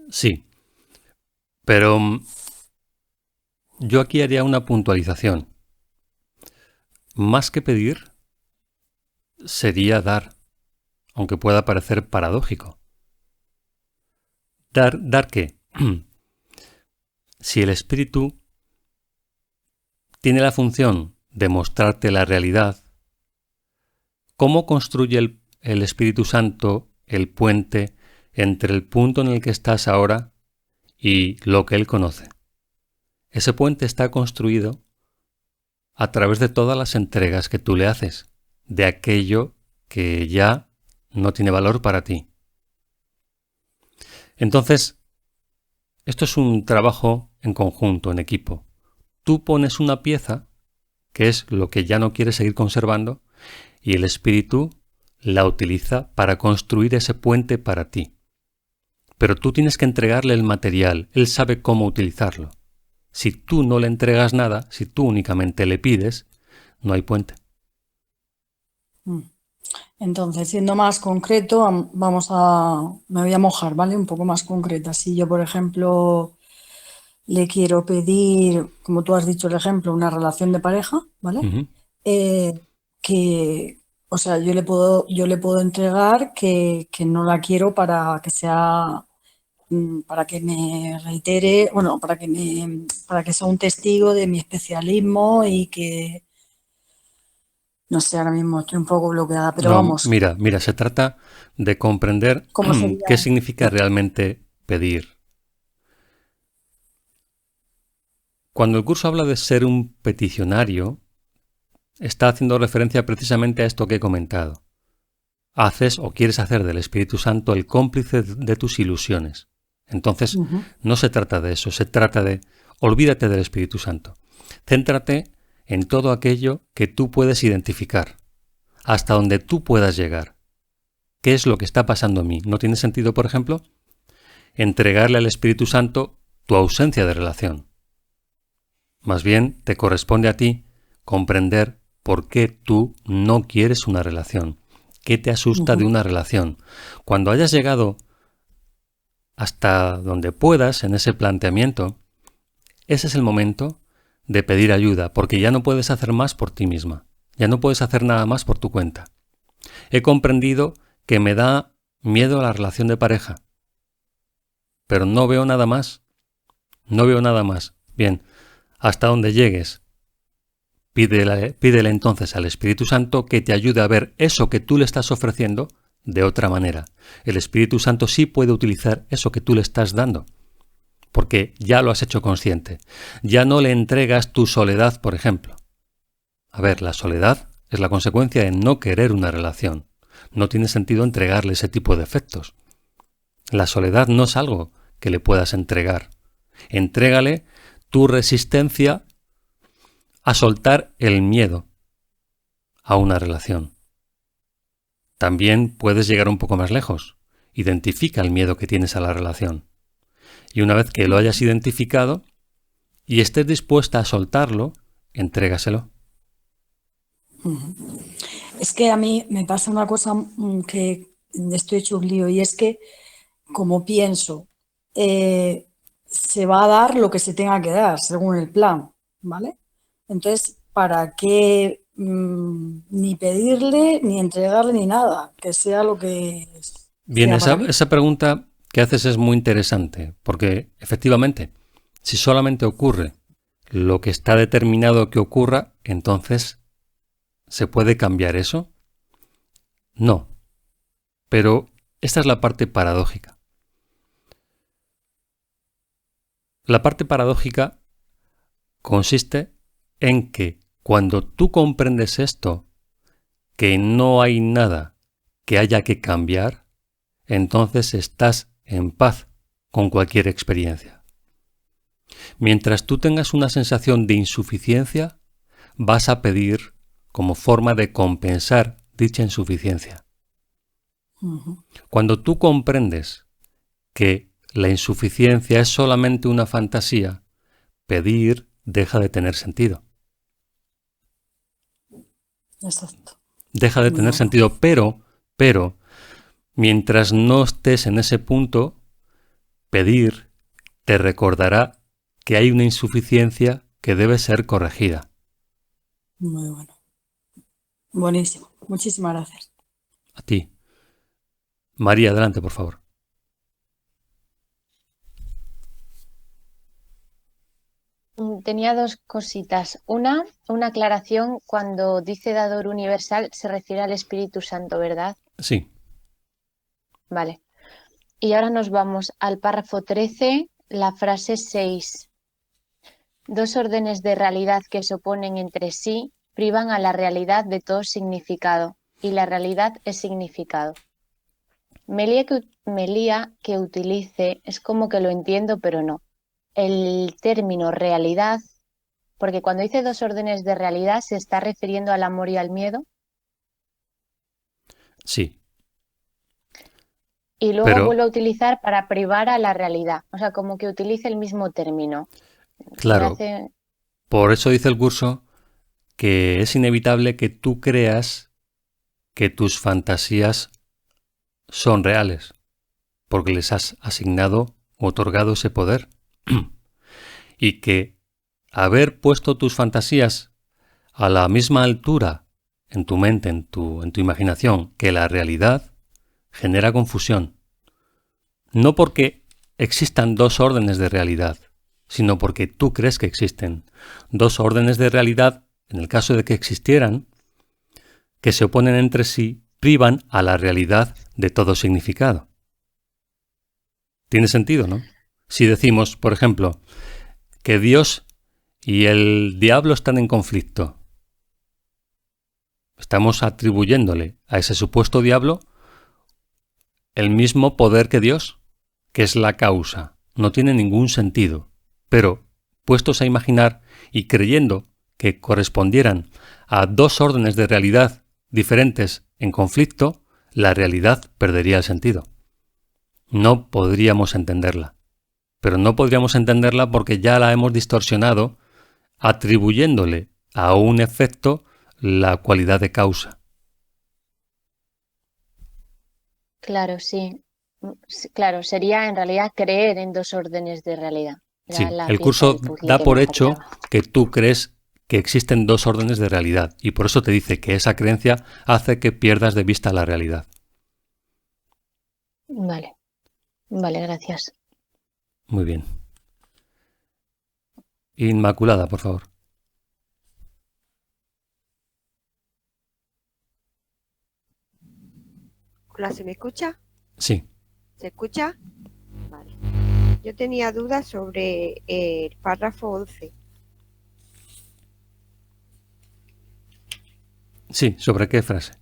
Sí, pero yo aquí haría una puntualización. Más que pedir, sería dar, aunque pueda parecer paradójico. ¿Dar qué? Si el espíritu tiene la función de mostrarte la realidad, ¿cómo construye el Espíritu Santo el puente entre el punto en el que estás ahora y lo que Él conoce? Ese puente está construido a través de todas las entregas que tú le haces, de aquello que ya no tiene valor para ti. Entonces, esto es un trabajo en conjunto, en equipo. Tú pones una pieza, que es lo que ya no quieres seguir conservando, y el espíritu la utiliza para construir ese puente para ti. Pero tú tienes que entregarle el material, él sabe cómo utilizarlo. Si tú no le entregas nada, si tú únicamente le pides, no hay puente. Entonces, siendo más concreto, me voy a mojar, ¿vale? Un poco más concreta. Si yo, por ejemplo, le quiero pedir, como tú has dicho el ejemplo, una relación de pareja, ¿vale? Uh-huh. O sea, yo le puedo entregar que no la quiero para que sea, para que me reitere, bueno, para que sea un testigo de mi especialismo y que, no sé, ahora mismo estoy un poco bloqueada, pero No, vamos, mira, se trata de comprender ¿cómo sería? qué significa realmente pedir. Cuando el curso habla de ser un peticionario, está haciendo referencia precisamente a esto que he comentado. Haces o quieres hacer del Espíritu Santo el cómplice de tus ilusiones. Entonces, no se trata de eso, se trata de olvídate del Espíritu Santo. Céntrate en todo aquello que tú puedes identificar, hasta donde tú puedas llegar. ¿Qué es lo que está pasando en mí? ¿No tiene sentido, por ejemplo, entregarle al Espíritu Santo tu ausencia de relación? Más bien, te corresponde a ti comprender por qué tú no quieres una relación. ¿Qué te asusta de una relación? Cuando hayas llegado hasta donde puedas en ese planteamiento, ese es el momento de pedir ayuda, porque ya no puedes hacer más por ti misma. Ya no puedes hacer nada más por tu cuenta. He comprendido que me da miedo a la relación de pareja, pero no veo nada más. No veo nada más. Bien, hasta donde llegues, pídele entonces al Espíritu Santo que te ayude a ver eso que tú le estás ofreciendo de otra manera. El Espíritu Santo sí puede utilizar eso que tú le estás dando, porque ya lo has hecho consciente. Ya no le entregas tu soledad, por ejemplo. A ver, la soledad es la consecuencia de no querer una relación. No tiene sentido entregarle ese tipo de efectos. La soledad no es algo que le puedas entregar. Entrégale tu resistencia a soltar el miedo a una relación. También puedes llegar un poco más lejos. Identifica el miedo que tienes a la relación. Y una vez que lo hayas identificado y estés dispuesta a soltarlo, entrégaselo. Es que a mí me pasa una cosa que estoy hecho un lío, y es que, como pienso, se va a dar lo que se tenga que dar según el plan, ¿vale? Entonces, ¿para qué ni pedirle, ni entregarle, ni nada, que sea lo que Bien, sea para mí. esa pregunta que haces es muy interesante, porque efectivamente, si solamente ocurre lo que está determinado que ocurra, entonces ¿se puede cambiar eso? No, pero esta es la parte paradójica. La parte paradójica consiste en que cuando tú comprendes esto, que no hay nada que haya que cambiar, entonces estás en paz con cualquier experiencia. Mientras tú tengas una sensación de insuficiencia, vas a pedir como forma de compensar dicha insuficiencia. Ujú. Cuando tú comprendes que la insuficiencia es solamente una fantasía, pedir deja de tener sentido. Exacto. Deja de Muy tener bueno. sentido, pero, mientras no estés en ese punto, pedir te recordará que hay una insuficiencia que debe ser corregida. Muy bueno. Buenísimo. Muchísimas gracias. A ti. María, adelante, por favor. Tenía dos cositas. Una aclaración. Cuando dice dador universal se refiere al Espíritu Santo, ¿verdad? Sí, Vale. Y ahora nos vamos al párrafo 13, la frase 6. Dos órdenes de realidad que se oponen entre sí privan a la realidad de todo significado, y la realidad es significado. Me lía que utilice, es como que lo entiendo, pero no. El término realidad, porque cuando dice dos órdenes de realidad se está refiriendo al amor y al miedo, sí, y luego pero vuelve a utilizar para privar a la realidad, o sea, como que utilice el mismo término. Me claro, hace... por eso dice el curso que es inevitable que tú creas que tus fantasías son reales, porque les has asignado o otorgado ese poder. Y que haber puesto tus fantasías a la misma altura en tu mente, en tu imaginación, que la realidad, genera confusión. No porque existan dos órdenes de realidad, sino porque tú crees que existen dos órdenes de realidad, en el caso de que existieran, que se oponen entre sí, privan a la realidad de todo significado. ¿Tiene sentido, no? Si decimos, por ejemplo, que Dios y el diablo están en conflicto, estamos atribuyéndole a ese supuesto diablo el mismo poder que Dios, que es la causa. No tiene ningún sentido. Pero, puestos a imaginar y creyendo que correspondieran a dos órdenes de realidad diferentes en conflicto, la realidad perdería el sentido. No podríamos entenderla. Pero no podríamos entenderla porque ya la hemos distorsionado atribuyéndole a un efecto la cualidad de causa. Claro, sí. Claro, sería en realidad creer en dos órdenes de realidad. Era Sí, la el pieza curso del puzzle da que me por hecho faltaba. que tú crees que existen dos órdenes de realidad y por eso te dice que esa creencia hace que pierdas de vista la realidad. Vale, vale, gracias. Muy bien. Inmaculada, por favor. Hola, ¿se me escucha? Sí, ¿Se escucha? Vale. Yo tenía dudas sobre el párrafo 11. sí, ¿sobre qué frase?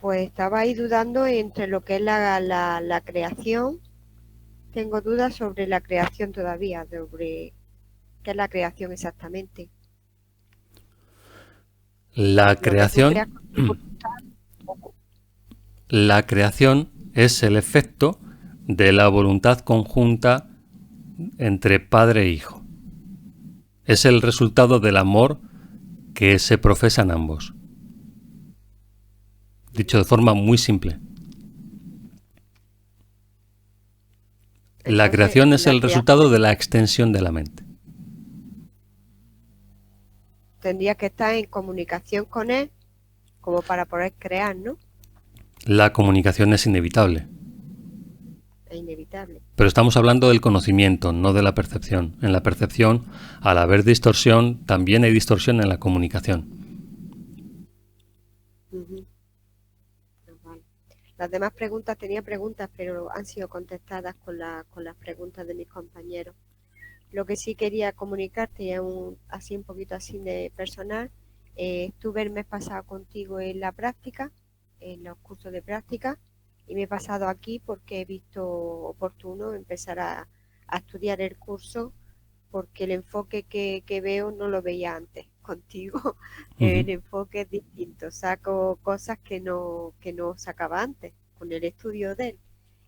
Pues estaba ahí dudando entre lo que es la creación. Tengo dudas sobre la creación todavía, sobre qué es la creación exactamente. La Lo que tú creas creación, con tu voluntad, la creación es el efecto de la voluntad conjunta entre padre e hijo. Es el resultado del amor que se profesan ambos. Dicho de forma muy simple. La entonces creación es la el creación, resultado de la extensión de la mente. tendría que estar en comunicación con él como para poder crear, ¿no? La comunicación es inevitable. Es inevitable. Pero estamos hablando del conocimiento, no de la percepción. En la percepción, al haber distorsión, también hay distorsión en la comunicación. Ujú. Vale. Las demás preguntas, tenía preguntas, pero han sido contestadas con las preguntas de mis compañeros. Lo que sí quería comunicarte, y así un poquito así de personal, estuve el mes pasado contigo en la práctica, en los cursos de práctica, y me he pasado aquí porque he visto oportuno empezar a estudiar el curso, porque el enfoque que veo no lo veía antes contigo. El enfoque es distinto, saco cosas que no sacaba antes con el estudio de él.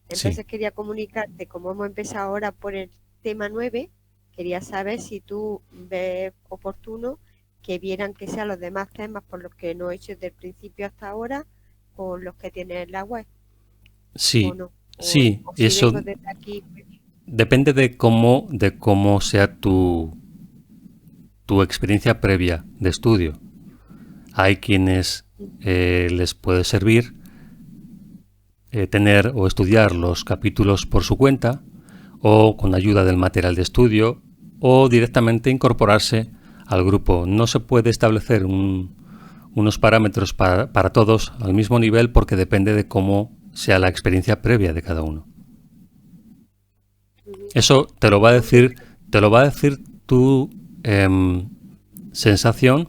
Entonces Sí. quería comunicarte, como hemos empezado ahora por el tema 9, quería saber si tú ves oportuno que vieran que sean los demás temas por los que no he hecho desde el principio hasta ahora, por los que tienes en la web, o Sí, no. sí, O si eso vengo desde aquí, pues, depende de cómo sea tu experiencia previa de estudio. Hay quienes les puede servir tener o estudiar los capítulos por su cuenta, o con ayuda del material de estudio, o directamente incorporarse al grupo. No se puede establecer unos parámetros para todos al mismo nivel, porque depende de cómo sea la experiencia previa de cada uno. Eso te lo va a decir tu sensación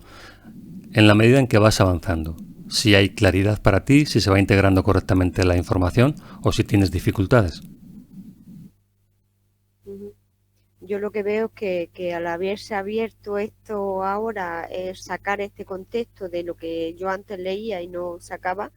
en la medida en que vas avanzando. Si hay claridad para ti, si se va integrando correctamente la información o si tienes dificultades. ujú. Yo lo que veo es que al haberse abierto esto ahora, sacar este contexto de lo que yo antes leía y no sacaba,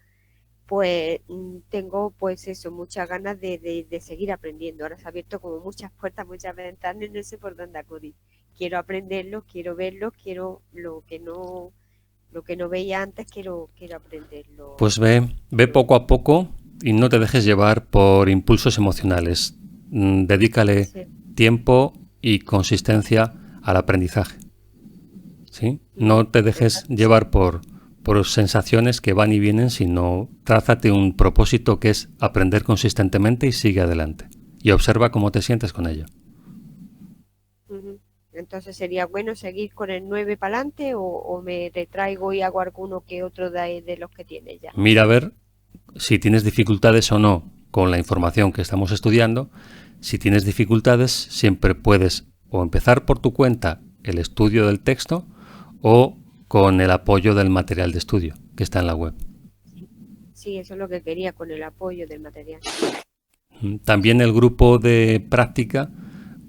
pues tengo pues eso, muchas ganas de seguir aprendiendo. Ahora se ha abierto como muchas puertas, muchas ventanas y no sé por dónde acudir. Quiero aprenderlo, quiero verlo, quiero lo que no veía antes, quiero aprenderlo. Pues ve poco a poco y no te dejes llevar por impulsos emocionales. Dedícale Sí. tiempo y consistencia al aprendizaje. ¿Sí? No te dejes llevar por sensaciones que van y vienen, sino trázate un propósito que es aprender consistentemente y sigue adelante. Y observa cómo te sientes con ello. Ujú. Entonces sería bueno seguir con el 9 para adelante o me retraigo y hago alguno que otro de los que tiene ya. Mira a ver si tienes dificultades o no con la información que estamos estudiando. Si tienes dificultades, siempre puedes o empezar por tu cuenta el estudio del texto o con el apoyo del material de estudio que está en la web. Sí, eso es lo que quería con el apoyo del material. También el grupo de práctica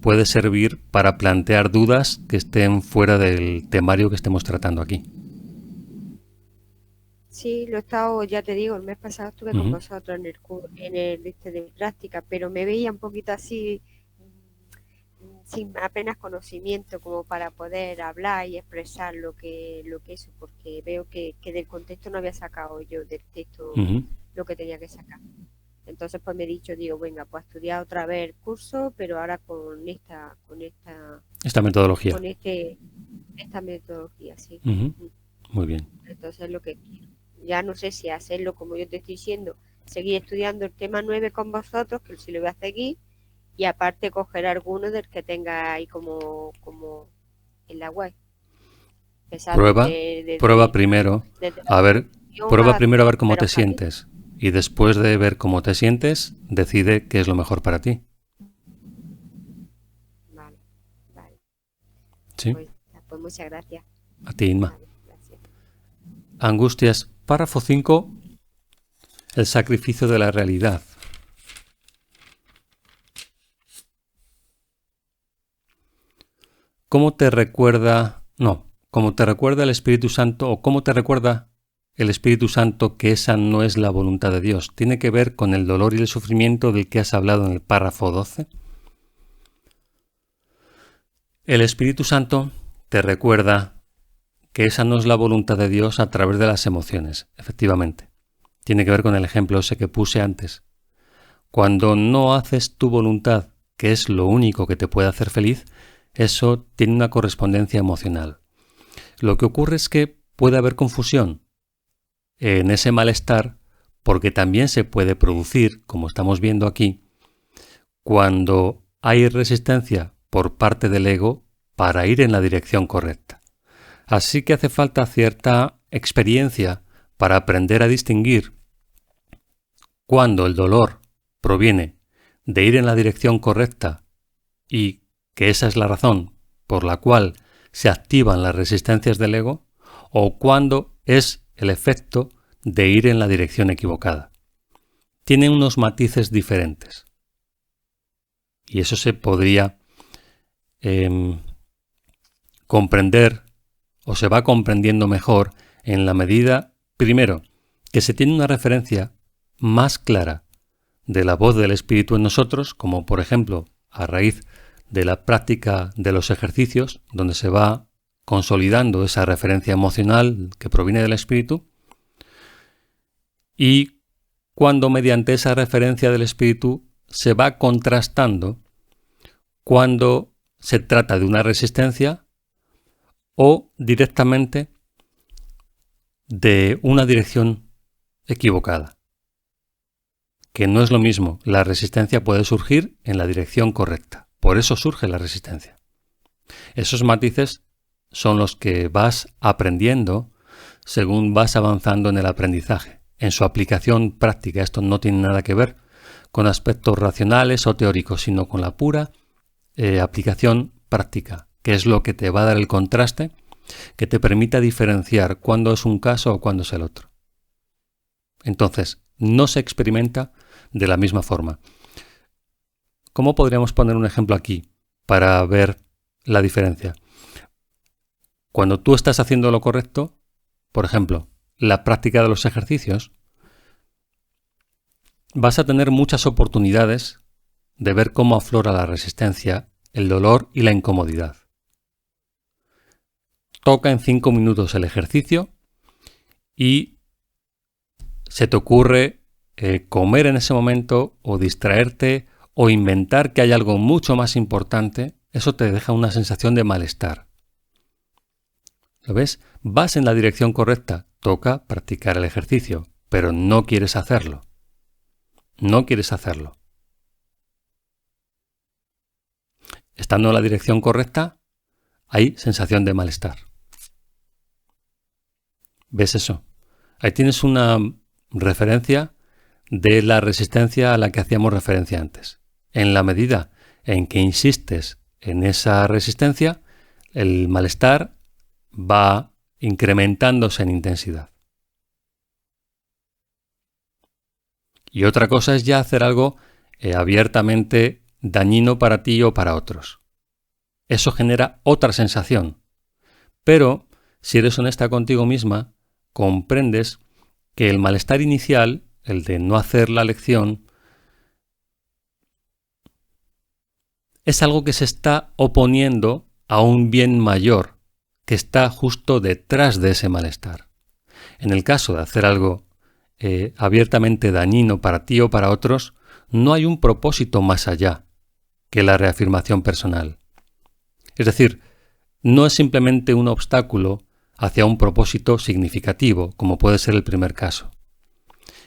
puede servir para plantear dudas que estén fuera del temario que estemos tratando aquí. Sí, lo he estado, ya te digo, el mes pasado estuve con vosotros en el de práctica, pero me veía un poquito así, sin apenas conocimiento como para poder hablar y expresar lo que es, porque veo que del contexto no había sacado yo del texto lo que tenía que sacar. Entonces pues me he dicho, digo, venga, pues a estudiar otra vez el curso, pero ahora con esta metodología. Esta metodología, sí. Muy bien. Entonces lo que quiero. Ya no sé si hacerlo como yo te estoy diciendo, seguir estudiando el tema 9 con vosotros, que si lo voy a seguir, y aparte coger alguno del que tenga ahí como en la web. Prueba primero a ver cómo te sientes. Y después de ver cómo te sientes, decide qué es lo mejor para ti. Vale. ¿Sí? Pues muchas gracias. A ti, Inma. Vale, gracias. Angustias, párrafo 5, el sacrificio de la realidad. ¿Cómo te recuerda el Espíritu Santo o cómo te recuerda el Espíritu Santo que esa no es la voluntad de Dios? ¿Tiene que ver con el dolor y el sufrimiento del que has hablado en el párrafo 12? El Espíritu Santo te recuerda que esa no es la voluntad de Dios a través de las emociones, efectivamente. Tiene que ver con el ejemplo ese que puse antes. Cuando no haces tu voluntad, que es lo único que te puede hacer feliz, eso tiene una correspondencia emocional. Lo que ocurre es que puede haber confusión en ese malestar, porque también se puede producir, como estamos viendo aquí, cuando hay resistencia por parte del ego para ir en la dirección correcta. Así que hace falta cierta experiencia para aprender a distinguir cuando el dolor proviene de ir en la dirección correcta y que esa es la razón por la cual se activan las resistencias del ego, o cuando es el efecto de ir en la dirección equivocada. Tiene unos matices diferentes. Y eso se podría comprender, o se va comprendiendo mejor en la medida, primero, que se tiene una referencia más clara de la voz del Espíritu en nosotros, como por ejemplo a raíz de la práctica de los ejercicios, donde se va consolidando esa referencia emocional que proviene del Espíritu, y cuando mediante esa referencia del Espíritu se va contrastando cuando se trata de una resistencia o directamente de una dirección equivocada. Que no es lo mismo, la resistencia puede surgir en la dirección correcta, por eso surge la resistencia. Esos matices son los que vas aprendiendo según vas avanzando en el aprendizaje. En su aplicación práctica, esto no tiene nada que ver con aspectos racionales o teóricos, sino con la pura aplicación práctica, que es lo que te va a dar el contraste que te permita diferenciar cuándo es un caso o cuándo es el otro. Entonces, no se experimenta de la misma forma. ¿Cómo podríamos poner un ejemplo aquí para ver la diferencia? Cuando tú estás haciendo lo correcto, por ejemplo, la práctica de los ejercicios, vas a tener muchas oportunidades de ver cómo aflora la resistencia, el dolor y la incomodidad. Toca en 5 minutos el ejercicio y se te ocurre comer en ese momento o distraerte o inventar que hay algo mucho más importante, eso te deja una sensación de malestar. ¿Lo ves? Vas en la dirección correcta, toca practicar el ejercicio, pero no quieres hacerlo. No quieres hacerlo. Estando en la dirección correcta, hay sensación de malestar. ¿Ves eso? Ahí tienes una referencia de la resistencia a la que hacíamos referencia antes. En la medida en que insistes en esa resistencia, el malestar va incrementándose en intensidad. Y otra cosa es ya hacer algo abiertamente dañino para ti o para otros. Eso genera otra sensación. Pero, si eres honesta contigo misma, comprendes que el malestar inicial, el de no hacer la lección, es algo que se está oponiendo a un bien mayor, que está justo detrás de ese malestar. En el caso de hacer algo abiertamente dañino para ti o para otros, no hay un propósito más allá que la reafirmación personal. Es decir, no es simplemente un obstáculo hacia un propósito significativo, como puede ser el primer caso.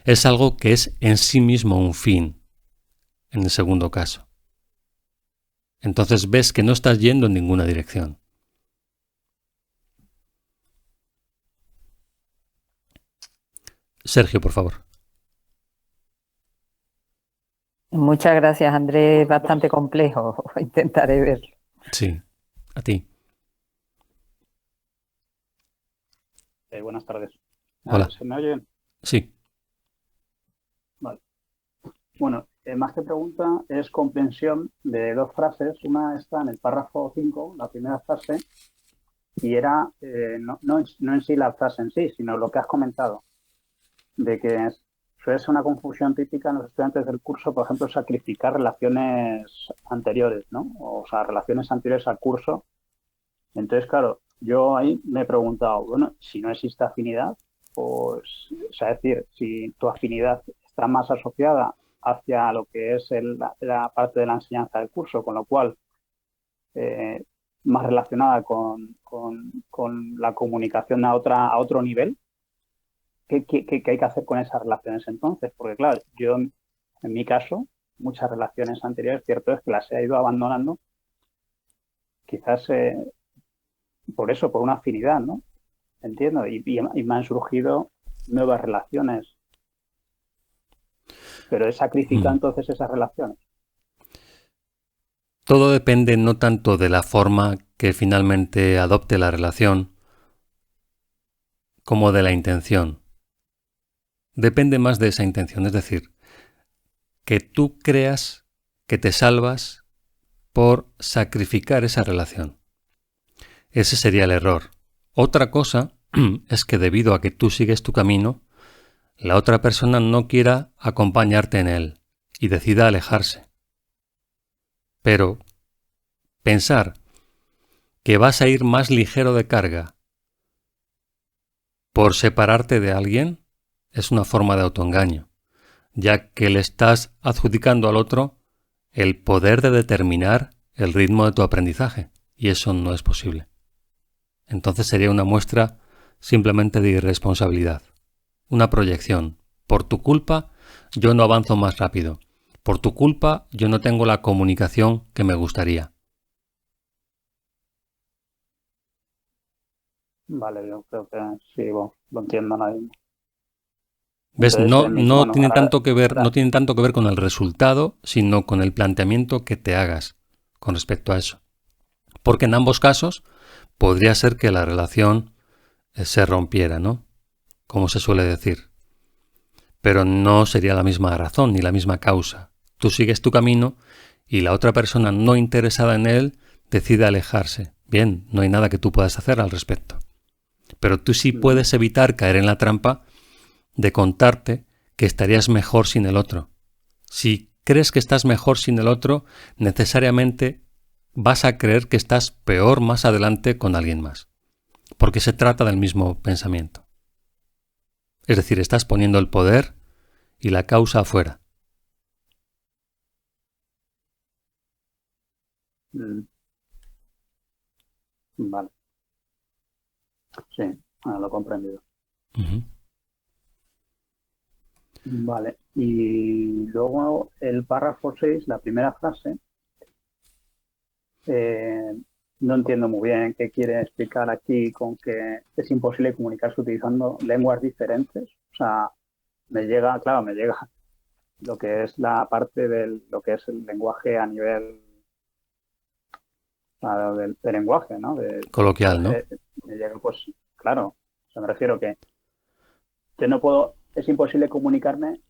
Es algo que es en sí mismo un fin, en el segundo caso. Entonces ves que no estás yendo en ninguna dirección. Sergio, por favor. Muchas gracias, Andrés. Bastante complejo. Intentaré verlo. Sí, a ti. Buenas tardes. Hola. ¿Se me oye? Sí. Vale. Bueno, más que pregunta, es comprensión de dos frases. Una está en el párrafo 5, la primera frase, y era no en sí la frase en sí, sino lo que has comentado, de que suele ser una confusión típica en los estudiantes del curso, por ejemplo, sacrificar relaciones anteriores, ¿no? O sea, relaciones anteriores al curso. Entonces, claro, yo ahí me he preguntado, bueno, si no existe afinidad, pues, o sea, es decir, si tu afinidad está más asociada hacia lo que es la parte de la enseñanza del curso, con lo cual más relacionada con la comunicación a otro nivel, ¿qué hay que hacer con esas relaciones entonces? Porque claro, yo en mi caso, muchas relaciones anteriores, cierto es que las he ido abandonando, quizás por eso, por una afinidad, ¿no? Entiendo, y me han surgido nuevas relaciones. Pero he sacrificado entonces esas relaciones. Todo depende no tanto de la forma que finalmente adopte la relación, como de la intención. Depende más de esa intención, es decir, que tú creas que te salvas por sacrificar esa relación. Ese sería el error. Otra cosa es que debido a que tú sigues tu camino, la otra persona no quiera acompañarte en él y decida alejarse. Pero pensar que vas a ir más ligero de carga por separarte de alguien es una forma de autoengaño, ya que le estás adjudicando al otro el poder de determinar el ritmo de tu aprendizaje, y eso no es posible. Entonces sería una muestra simplemente de irresponsabilidad, una proyección. Por tu culpa, yo no avanzo más rápido. Por tu culpa, yo no tengo la comunicación que me gustaría. Vale, yo creo que sí, lo entiendo ahora mismo. ¿Ves? Entonces, No tienen ahora, tanto que ver, no tienen tanto que ver con el resultado, sino con el planteamiento que te hagas con respecto a eso. Porque en ambos casos podría ser que la relación se rompiera, ¿no? Como se suele decir. Pero no sería la misma razón ni la misma causa. Tú sigues tu camino y la otra persona no interesada en él decide alejarse. Bien, no hay nada que tú puedas hacer al respecto. Pero tú sí puedes evitar caer en la trampa de contarte que estarías mejor sin el otro. Si crees que estás mejor sin el otro, necesariamente vas a creer que estás peor más adelante con alguien más. Porque se trata del mismo pensamiento. Es decir, estás poniendo el poder y la causa afuera. Vale. Sí, lo he comprendido. Vale. Y luego el párrafo 6, la primera frase, no entiendo muy bien qué quiere explicar aquí con que es imposible comunicarse utilizando lenguas diferentes. O sea, me llega lo que es la parte de lo que es el lenguaje a nivel del lenguaje, ¿no? Coloquial, ¿no? Me llega, pues, claro, o sea, me refiero que no puedo, es imposible comunicarme.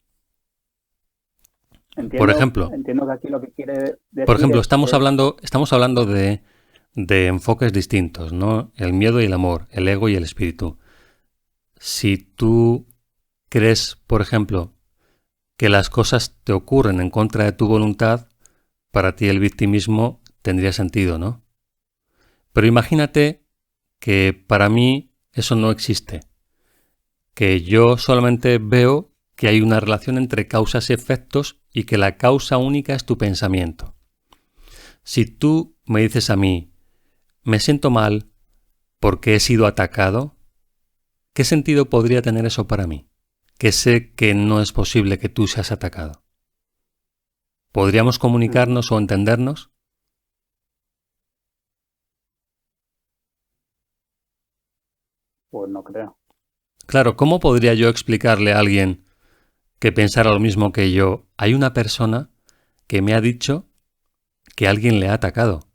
Por ejemplo, entiendo que aquí lo que quiere decir por ejemplo, es estamos hablando de enfoques distintos, ¿no? El miedo y el amor, el ego y el espíritu. Si tú crees, por ejemplo, que las cosas te ocurren en contra de tu voluntad, para ti el victimismo tendría sentido, ¿no? Pero imagínate que para mí eso no existe, que yo solamente veo que hay una relación entre causas y efectos y que la causa única es tu pensamiento. Si tú me dices a mí, me siento mal porque he sido atacado, ¿qué sentido podría tener eso para mí? Que sé que no es posible que tú seas atacado. ¿Podríamos comunicarnos o entendernos? Pues no creo. Claro, ¿cómo podría yo explicarle a alguien que pensara lo mismo que yo? Hay una persona que me ha dicho que alguien le ha atacado.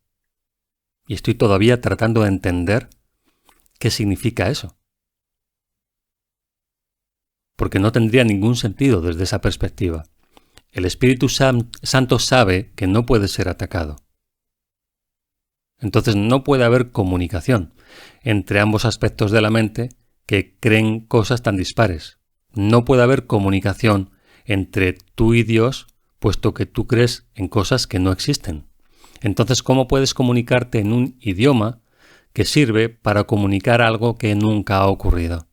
Y estoy todavía tratando de entender qué significa eso. Porque no tendría ningún sentido desde esa perspectiva. El Espíritu Santo sabe que no puede ser atacado. Entonces no puede haber comunicación entre ambos aspectos de la mente que creen cosas tan dispares. No puede haber comunicación entre tú y Dios, puesto que tú crees en cosas que no existen. Entonces, ¿cómo puedes comunicarte en un idioma que sirve para comunicar algo que nunca ha ocurrido?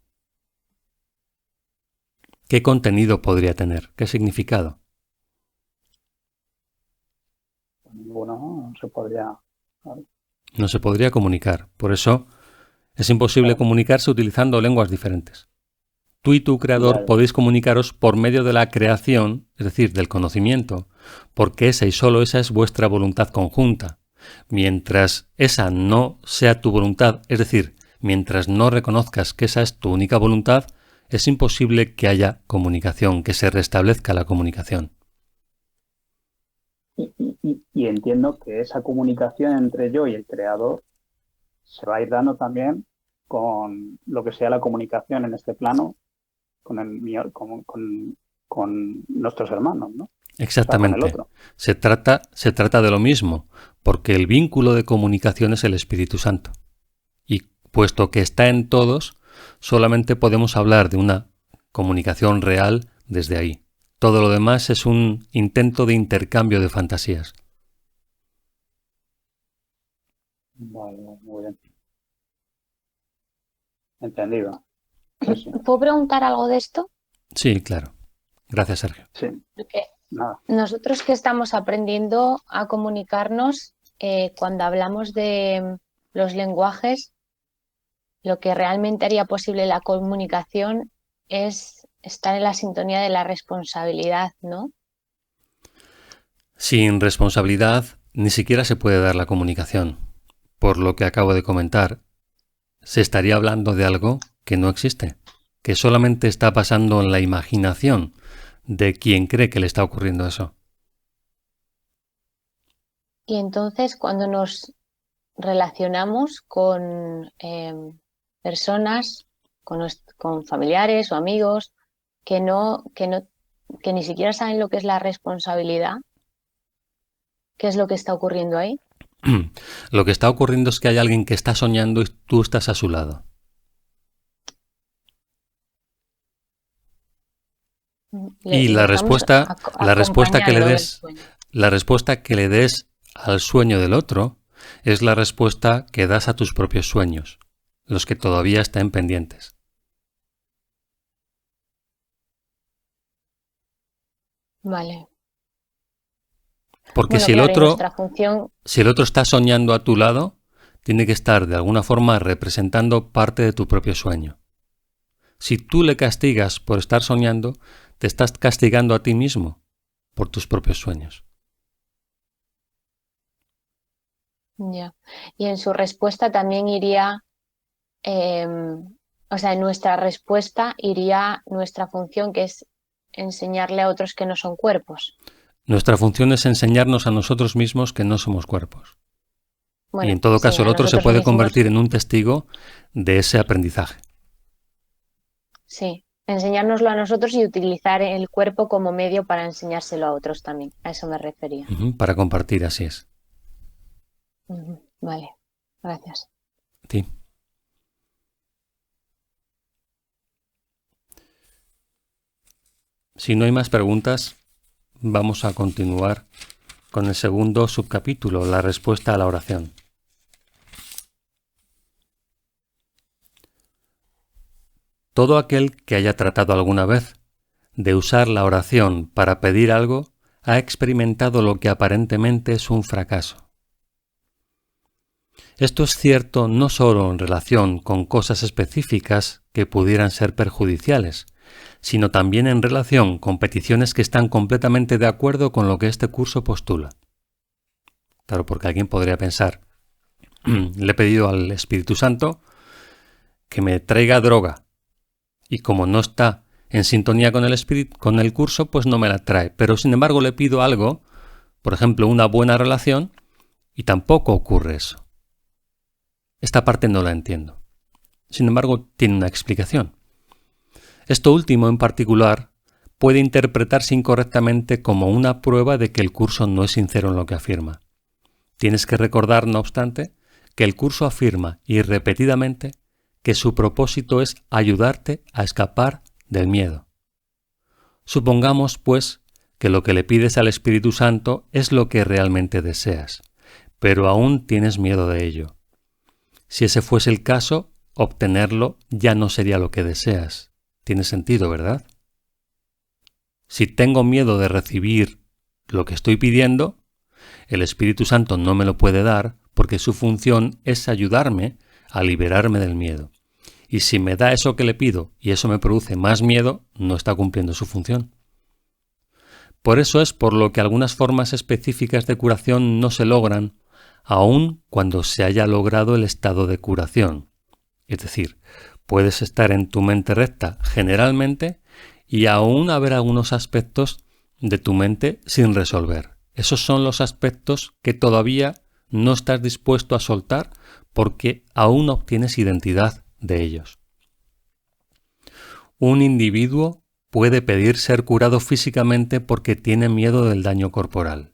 ¿Qué contenido podría tener? ¿Qué significado? Ninguno, no se podría. No se podría comunicar. Por eso es imposible comunicarse utilizando lenguas diferentes. Tú y tu creador Vale. podéis comunicaros por medio de la creación, es decir, del conocimiento, porque esa y solo esa es vuestra voluntad conjunta. Mientras esa no sea tu voluntad, es decir, mientras no reconozcas que esa es tu única voluntad, es imposible que haya comunicación, que se restablezca la comunicación. Y entiendo que esa comunicación entre yo y el creador se va a ir dando también con lo que sea la comunicación en este plano con nuestros hermanos, ¿no? Exactamente. O sea, con el otro. Se trata de lo mismo, porque el vínculo de comunicación es el Espíritu Santo. Y puesto que está en todos, solamente podemos hablar de una comunicación real desde ahí. Todo lo demás es un intento de intercambio de fantasías. Vale, muy bien. Entendido. Sí, sí. ¿Puedo preguntar algo de esto? Sí, claro. Gracias, Sergio. Sí, Porque nada. nosotros que estamos aprendiendo a comunicarnos, cuando hablamos de los lenguajes, lo que realmente haría posible la comunicación es estar en la sintonía de la responsabilidad, ¿no? Sin responsabilidad ni siquiera se puede dar la comunicación. Por lo que acabo de comentar, se estaría hablando de algo que no existe, que solamente está pasando en la imaginación de quien cree que le está ocurriendo eso. Y entonces cuando nos relacionamos con personas, con familiares o amigos que ni siquiera saben lo que es la responsabilidad, ¿qué es lo que está ocurriendo ahí? Lo que está ocurriendo es que hay alguien que está soñando y tú estás a su lado. Y la respuesta que le des, la respuesta que le des al sueño del otro es la respuesta que das a tus propios sueños, los que todavía estén pendientes. Vale. Porque Bueno, si el claro, y otro, nuestra función, si el otro está soñando a tu lado, tiene que estar de alguna forma representando parte de tu propio sueño. Si tú le castigas por estar soñando, te estás castigando a ti mismo por tus propios sueños. ya. Y en su respuesta también iría, o sea, en nuestra respuesta iría nuestra función, que es enseñarle a otros que no son cuerpos. Nuestra función es enseñarnos a nosotros mismos que no somos cuerpos. Bueno, y en todo sí, caso a el otro se nosotros puede mismos, convertir en un testigo de ese aprendizaje. sí, enseñárnoslo a nosotros y utilizar el cuerpo como medio para enseñárselo a otros también. A eso me refería. Para compartir, así es. Vale, gracias. Sí. Si no hay más preguntas, vamos a continuar con el segundo subcapítulo, la respuesta a la oración. Todo aquel que haya tratado alguna vez de usar la oración para pedir algo ha experimentado lo que aparentemente es un fracaso. Esto es cierto no solo en relación con cosas específicas que pudieran ser perjudiciales, sino también en relación con peticiones que están completamente de acuerdo con lo que este curso postula. Claro, porque alguien podría pensar, le he pedido al Espíritu Santo que me traiga droga, y como no está en sintonía con el curso, pues no me la trae. Pero sin embargo le pido algo, por ejemplo, una buena relación, y tampoco ocurre eso. Esta parte no la entiendo. Sin embargo, tiene una explicación. Esto último en particular puede interpretarse incorrectamente como una prueba de que el curso no es sincero en lo que afirma. Tienes que recordar, no obstante, que el curso afirma y repetidamente que su propósito es ayudarte a escapar del miedo. Supongamos, pues, que lo que le pides al Espíritu Santo es lo que realmente deseas, pero aún tienes miedo de ello. Si ese fuese el caso, obtenerlo ya no sería lo que deseas. Tiene sentido, ¿verdad? Si tengo miedo de recibir lo que estoy pidiendo, el Espíritu Santo no me lo puede dar porque su función es ayudarme a liberarme del miedo. Y si me da eso que le pido y eso me produce más miedo, no está cumpliendo su función. Por eso es por lo que algunas formas específicas de curación no se logran, aun cuando se haya logrado el estado de curación. Es decir, puedes estar en tu mente recta generalmente y aún haber algunos aspectos de tu mente sin resolver. Esos son los aspectos que todavía no estás dispuesto a soltar porque aún no obtienes identidad de ellos. Un individuo puede pedir ser curado físicamente porque tiene miedo del daño corporal.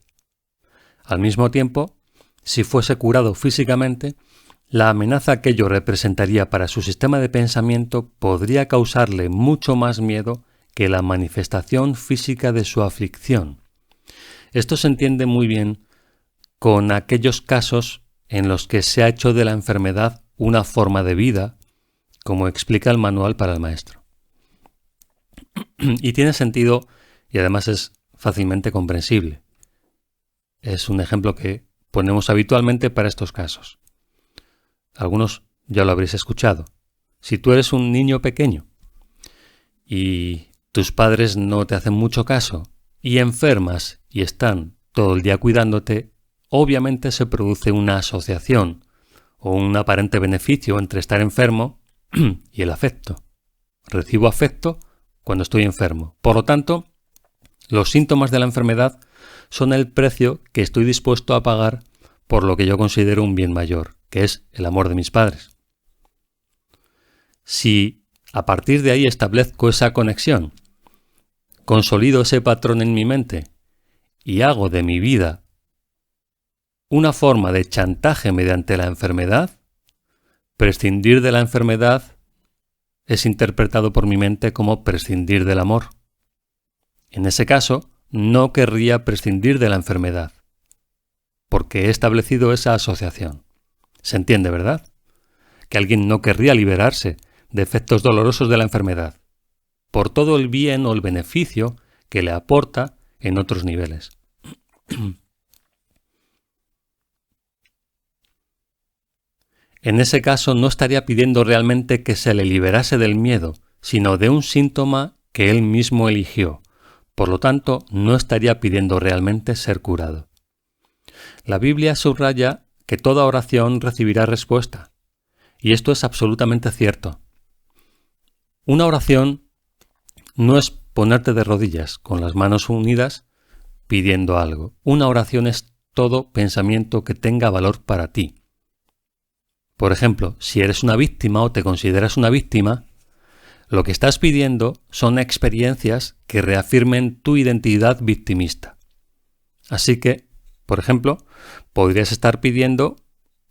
Al mismo tiempo, si fuese curado físicamente, la amenaza que ello representaría para su sistema de pensamiento podría causarle mucho más miedo que la manifestación física de su aflicción. Esto se entiende muy bien con aquellos casos en los que se ha hecho de la enfermedad una forma de vida, como explica el manual para el maestro. Y tiene sentido y además es fácilmente comprensible. Es un ejemplo que ponemos habitualmente para estos casos. Algunos ya lo habréis escuchado. Si tú eres un niño pequeño y tus padres no te hacen mucho caso y enfermas y están todo el día cuidándote, obviamente se produce una asociación o un aparente beneficio entre estar enfermo y el afecto. Recibo afecto cuando estoy enfermo. Por lo tanto, los síntomas de la enfermedad son el precio que estoy dispuesto a pagar por lo que yo considero un bien mayor, que es el amor de mis padres. Si a partir de ahí establezco esa conexión, consolido ese patrón en mi mente y hago de mi vida una forma de chantaje mediante la enfermedad, prescindir de la enfermedad es interpretado por mi mente como prescindir del amor. En ese caso, no querría prescindir de la enfermedad, porque he establecido esa asociación. ¿Se entiende, verdad? Que alguien no querría liberarse de efectos dolorosos de la enfermedad, por todo el bien o el beneficio que le aporta en otros niveles. En ese caso no estaría pidiendo realmente que se le liberase del miedo, sino de un síntoma que él mismo eligió. Por lo tanto, no estaría pidiendo realmente ser curado. La Biblia subraya que toda oración recibirá respuesta, y esto es absolutamente cierto. Una oración no es ponerte de rodillas con las manos unidas pidiendo algo. Una oración es todo pensamiento que tenga valor para ti. Por ejemplo, si eres una víctima o te consideras una víctima, lo que estás pidiendo son experiencias que reafirmen tu identidad victimista. Así que, por ejemplo, podrías estar pidiendo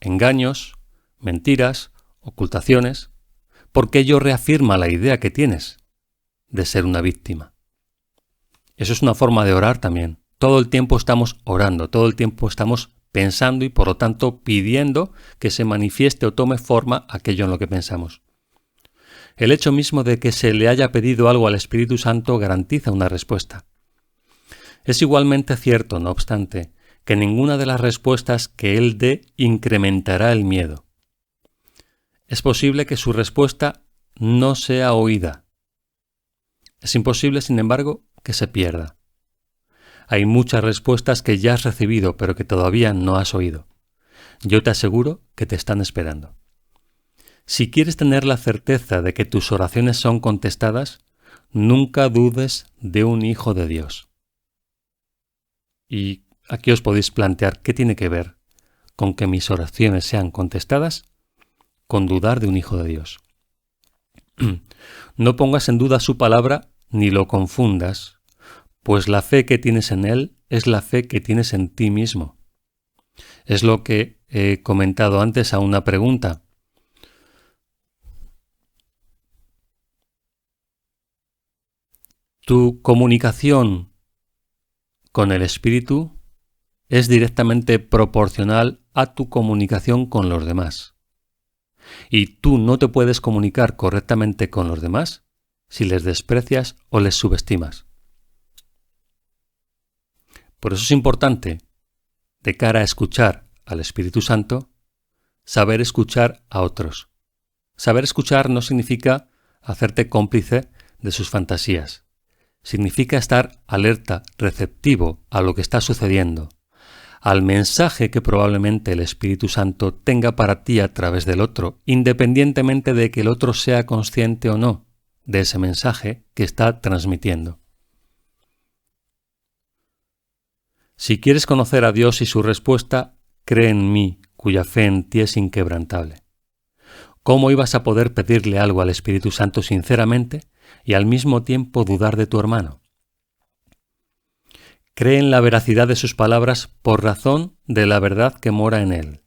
engaños, mentiras, ocultaciones, porque ello reafirma la idea que tienes de ser una víctima. Eso es una forma de orar también. Todo el tiempo estamos orando, todo el tiempo estamos pensando y por lo tanto pidiendo que se manifieste o tome forma aquello en lo que pensamos. El hecho mismo de que se le haya pedido algo al Espíritu Santo garantiza una respuesta. Es igualmente cierto, no obstante, que ninguna de las respuestas que Él dé incrementará el miedo. Es posible que su respuesta no sea oída. Es imposible, sin embargo, que se pierda. Hay muchas respuestas que ya has recibido, pero que todavía no has oído. Yo te aseguro que te están esperando. Si quieres tener la certeza de que tus oraciones son contestadas, nunca dudes de un hijo de Dios. Y aquí os podéis plantear qué tiene que ver con que mis oraciones sean contestadas con dudar de un hijo de Dios. No pongas en duda su palabra ni lo confundas, pues la fe que tienes en Él es la fe que tienes en ti mismo. Es lo que he comentado antes a una pregunta. Tu comunicación con el Espíritu es directamente proporcional a tu comunicación con los demás. Y tú no te puedes comunicar correctamente con los demás si les desprecias o les subestimas. Por eso es importante de cara a escuchar al Espíritu Santo, saber escuchar a otros. Saber escuchar no significa hacerte cómplice de sus fantasías. Significa estar alerta, receptivo a lo que está sucediendo, al mensaje que probablemente el Espíritu Santo tenga para ti a través del otro, independientemente de que el otro sea consciente o no de ese mensaje que está transmitiendo. Si quieres conocer a Dios y su respuesta, cree en mí, cuya fe en ti es inquebrantable. ¿Cómo ibas a poder pedirle algo al Espíritu Santo sinceramente y al mismo tiempo dudar de tu hermano? Cree en la veracidad de sus palabras por razón de la verdad que mora en él.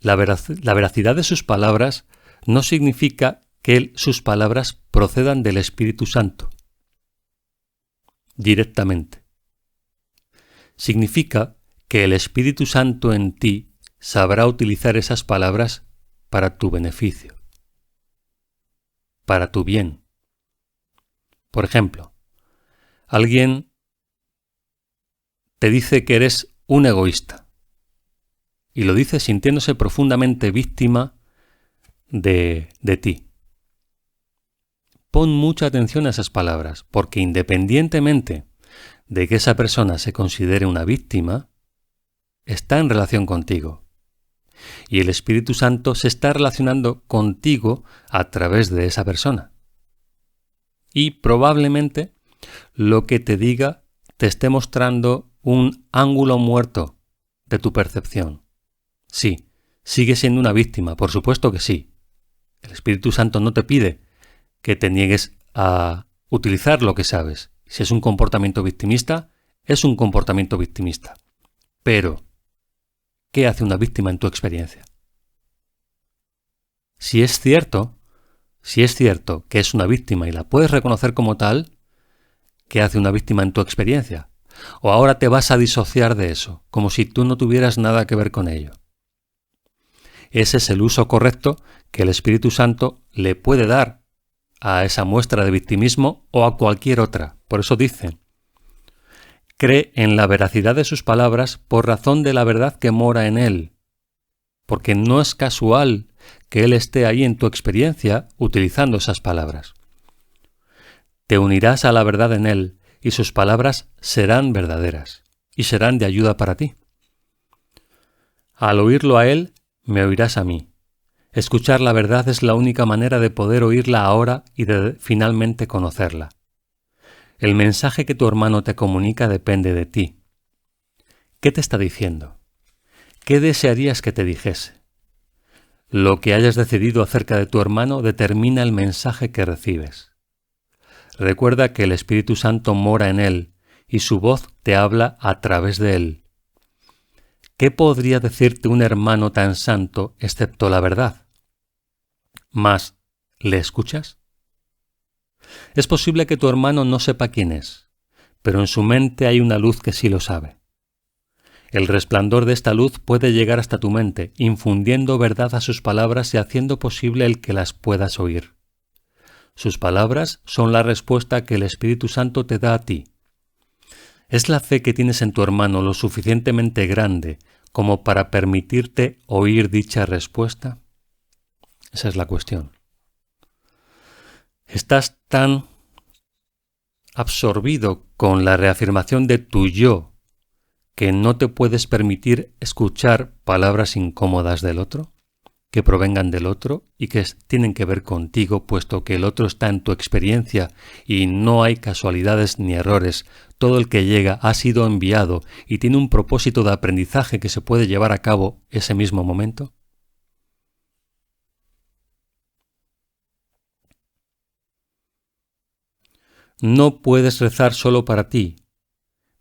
La veracidad de sus palabras no significa que sus palabras procedan del Espíritu Santo directamente. Significa que el Espíritu Santo en ti sabrá utilizar esas palabras para tu beneficio, para tu bien. Por ejemplo, alguien te dice que eres un egoísta y lo dice sintiéndose profundamente víctima de ti. Pon mucha atención a esas palabras, porque independientemente de que esa persona se considere una víctima, está en relación contigo. Y el Espíritu Santo se está relacionando contigo a través de esa persona. Y probablemente lo que te diga te esté mostrando un ángulo muerto de tu percepción. Sí, sigue siendo una víctima, por supuesto que sí. El Espíritu Santo no te pide que te niegues a utilizar lo que sabes. Si es un comportamiento victimista, es un comportamiento victimista. Pero, ¿qué hace una víctima en tu experiencia? Si es cierto que es una víctima y la puedes reconocer como tal, ¿qué hace una víctima en tu experiencia? ¿O ahora te vas a disociar de eso, como si tú no tuvieras nada que ver con ello? Ese es el uso correcto que el Espíritu Santo le puede dar a esa muestra de victimismo o a cualquier otra. Por eso dice, cree en la veracidad de sus palabras por razón de la verdad que mora en él, porque no es casual que él esté ahí en tu experiencia utilizando esas palabras. Te unirás a la verdad en él y sus palabras serán verdaderas y serán de ayuda para ti. Al oírlo a él, me oirás a mí. Escuchar la verdad es la única manera de poder oírla ahora y de finalmente conocerla. El mensaje que tu hermano te comunica depende de ti. ¿Qué te está diciendo? ¿Qué desearías que te dijese? Lo que hayas decidido acerca de tu hermano determina el mensaje que recibes. Recuerda que el Espíritu Santo mora en él y su voz te habla a través de él. ¿Qué podría decirte un hermano tan santo excepto la verdad? ¿Mas le escuchas? Es posible que tu hermano no sepa quién es, pero en su mente hay una luz que sí lo sabe. El resplandor de esta luz puede llegar hasta tu mente, infundiendo verdad a sus palabras y haciendo posible el que las puedas oír. Sus palabras son la respuesta que el Espíritu Santo te da a ti. ¿Es la fe que tienes en tu hermano lo suficientemente grande como para permitirte oír dicha respuesta? Esa es la cuestión. ¿Estás tan absorbido con la reafirmación de tu yo que no te puedes permitir escuchar palabras incómodas del otro, que provengan del otro y que tienen que ver contigo, puesto que el otro está en tu experiencia y no hay casualidades ni errores? Todo el que llega ha sido enviado y tiene un propósito de aprendizaje que se puede llevar a cabo ese mismo momento. No puedes rezar solo para ti,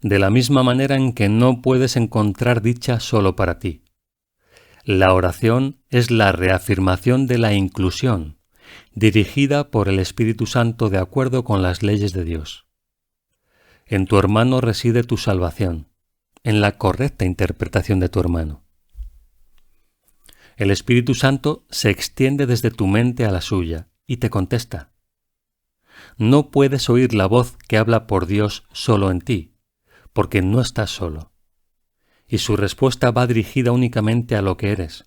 de la misma manera en que no puedes encontrar dicha solo para ti. La oración es la reafirmación de la inclusión, dirigida por el Espíritu Santo de acuerdo con las leyes de Dios. En tu hermano reside tu salvación, en la correcta interpretación de tu hermano. El Espíritu Santo se extiende desde tu mente a la suya y te contesta. No puedes oír la voz que habla por Dios solo en ti, porque no estás solo. y su respuesta va dirigida únicamente a lo que eres.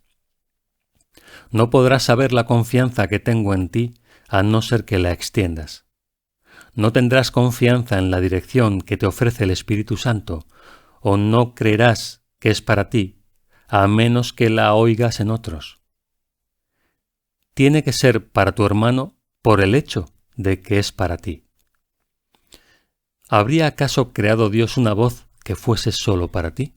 No podrás saber la confianza que tengo en ti a no ser que la extiendas. No tendrás confianza en la dirección que te ofrece el Espíritu Santo, o no creerás que es para ti, a menos que la oigas en otros. Tiene que ser para tu hermano por el hecho de que es para ti. ¿Habría acaso creado Dios una voz que fuese solo para ti?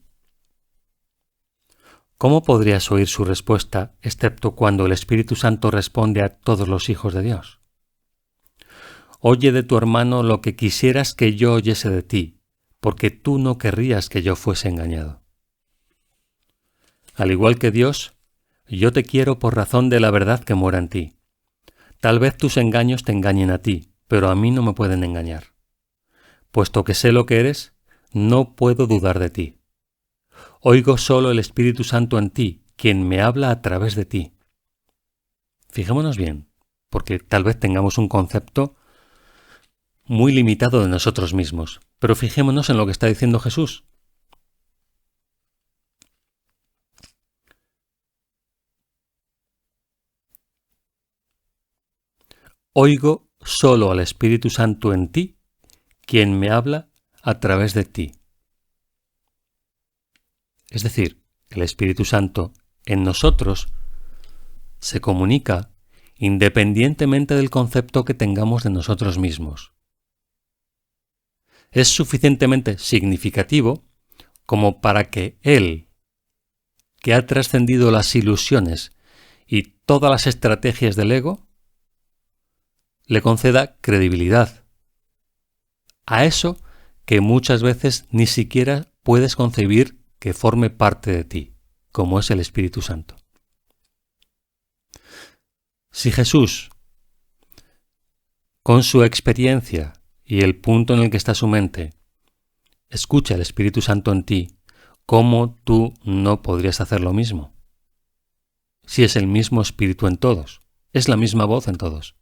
¿Cómo podrías oír su respuesta excepto cuando el Espíritu Santo responde a todos los hijos de Dios? Oye de tu hermano lo que quisieras que yo oyese de ti, porque tú no querrías que yo fuese engañado. Al igual que Dios, yo te quiero por razón de la verdad que mora en ti. Tal vez tus engaños te engañen a ti, pero a mí no me pueden engañar. Puesto que sé lo que eres, no puedo dudar de ti. Oigo solo el Espíritu Santo en ti, quien me habla a través de ti. Fijémonos bien, porque tal vez tengamos un concepto muy limitado de nosotros mismos, pero fijémonos en lo que está diciendo Jesús. Oigo solo al Espíritu Santo en ti, quien me habla a través de ti. Es decir, el Espíritu Santo en nosotros se comunica independientemente del concepto que tengamos de nosotros mismos. Es suficientemente significativo como para que Él, que ha trascendido las ilusiones y todas las estrategias del ego, le conceda credibilidad a eso que muchas veces ni siquiera puedes concebir que forme parte de ti, como es el Espíritu Santo. Si Jesús, con su experiencia y el punto en el que está su mente, escucha el Espíritu Santo en ti, ¿cómo tú no podrías hacer lo mismo? Si es el mismo Espíritu en todos, es la misma voz en todos.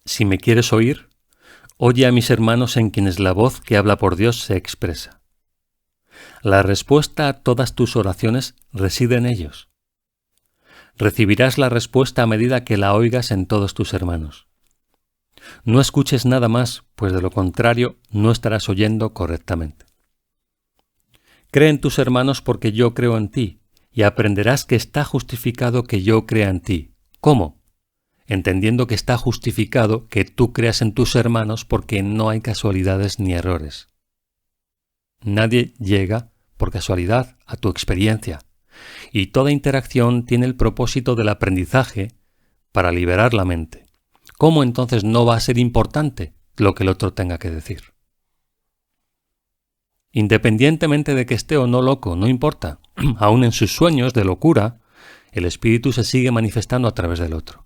Si me quieres oír, oye a mis hermanos en quienes la voz que habla por Dios se expresa. La respuesta a todas tus oraciones reside en ellos. Recibirás la respuesta a medida que la oigas en todos tus hermanos. No escuches nada más, pues de lo contrario no estarás oyendo correctamente. Cree en tus hermanos porque yo creo en ti, y aprenderás que está justificado que yo crea en ti. ¿Cómo? Entendiendo que está justificado que tú creas en tus hermanos porque no hay casualidades ni errores. Nadie llega por casualidad a tu experiencia, y toda interacción tiene el propósito del aprendizaje para liberar la mente. ¿Cómo entonces no va a ser importante lo que el otro tenga que decir? Independientemente de que esté o no loco, no importa. Aún en sus sueños de locura, el espíritu se sigue manifestando a través del otro.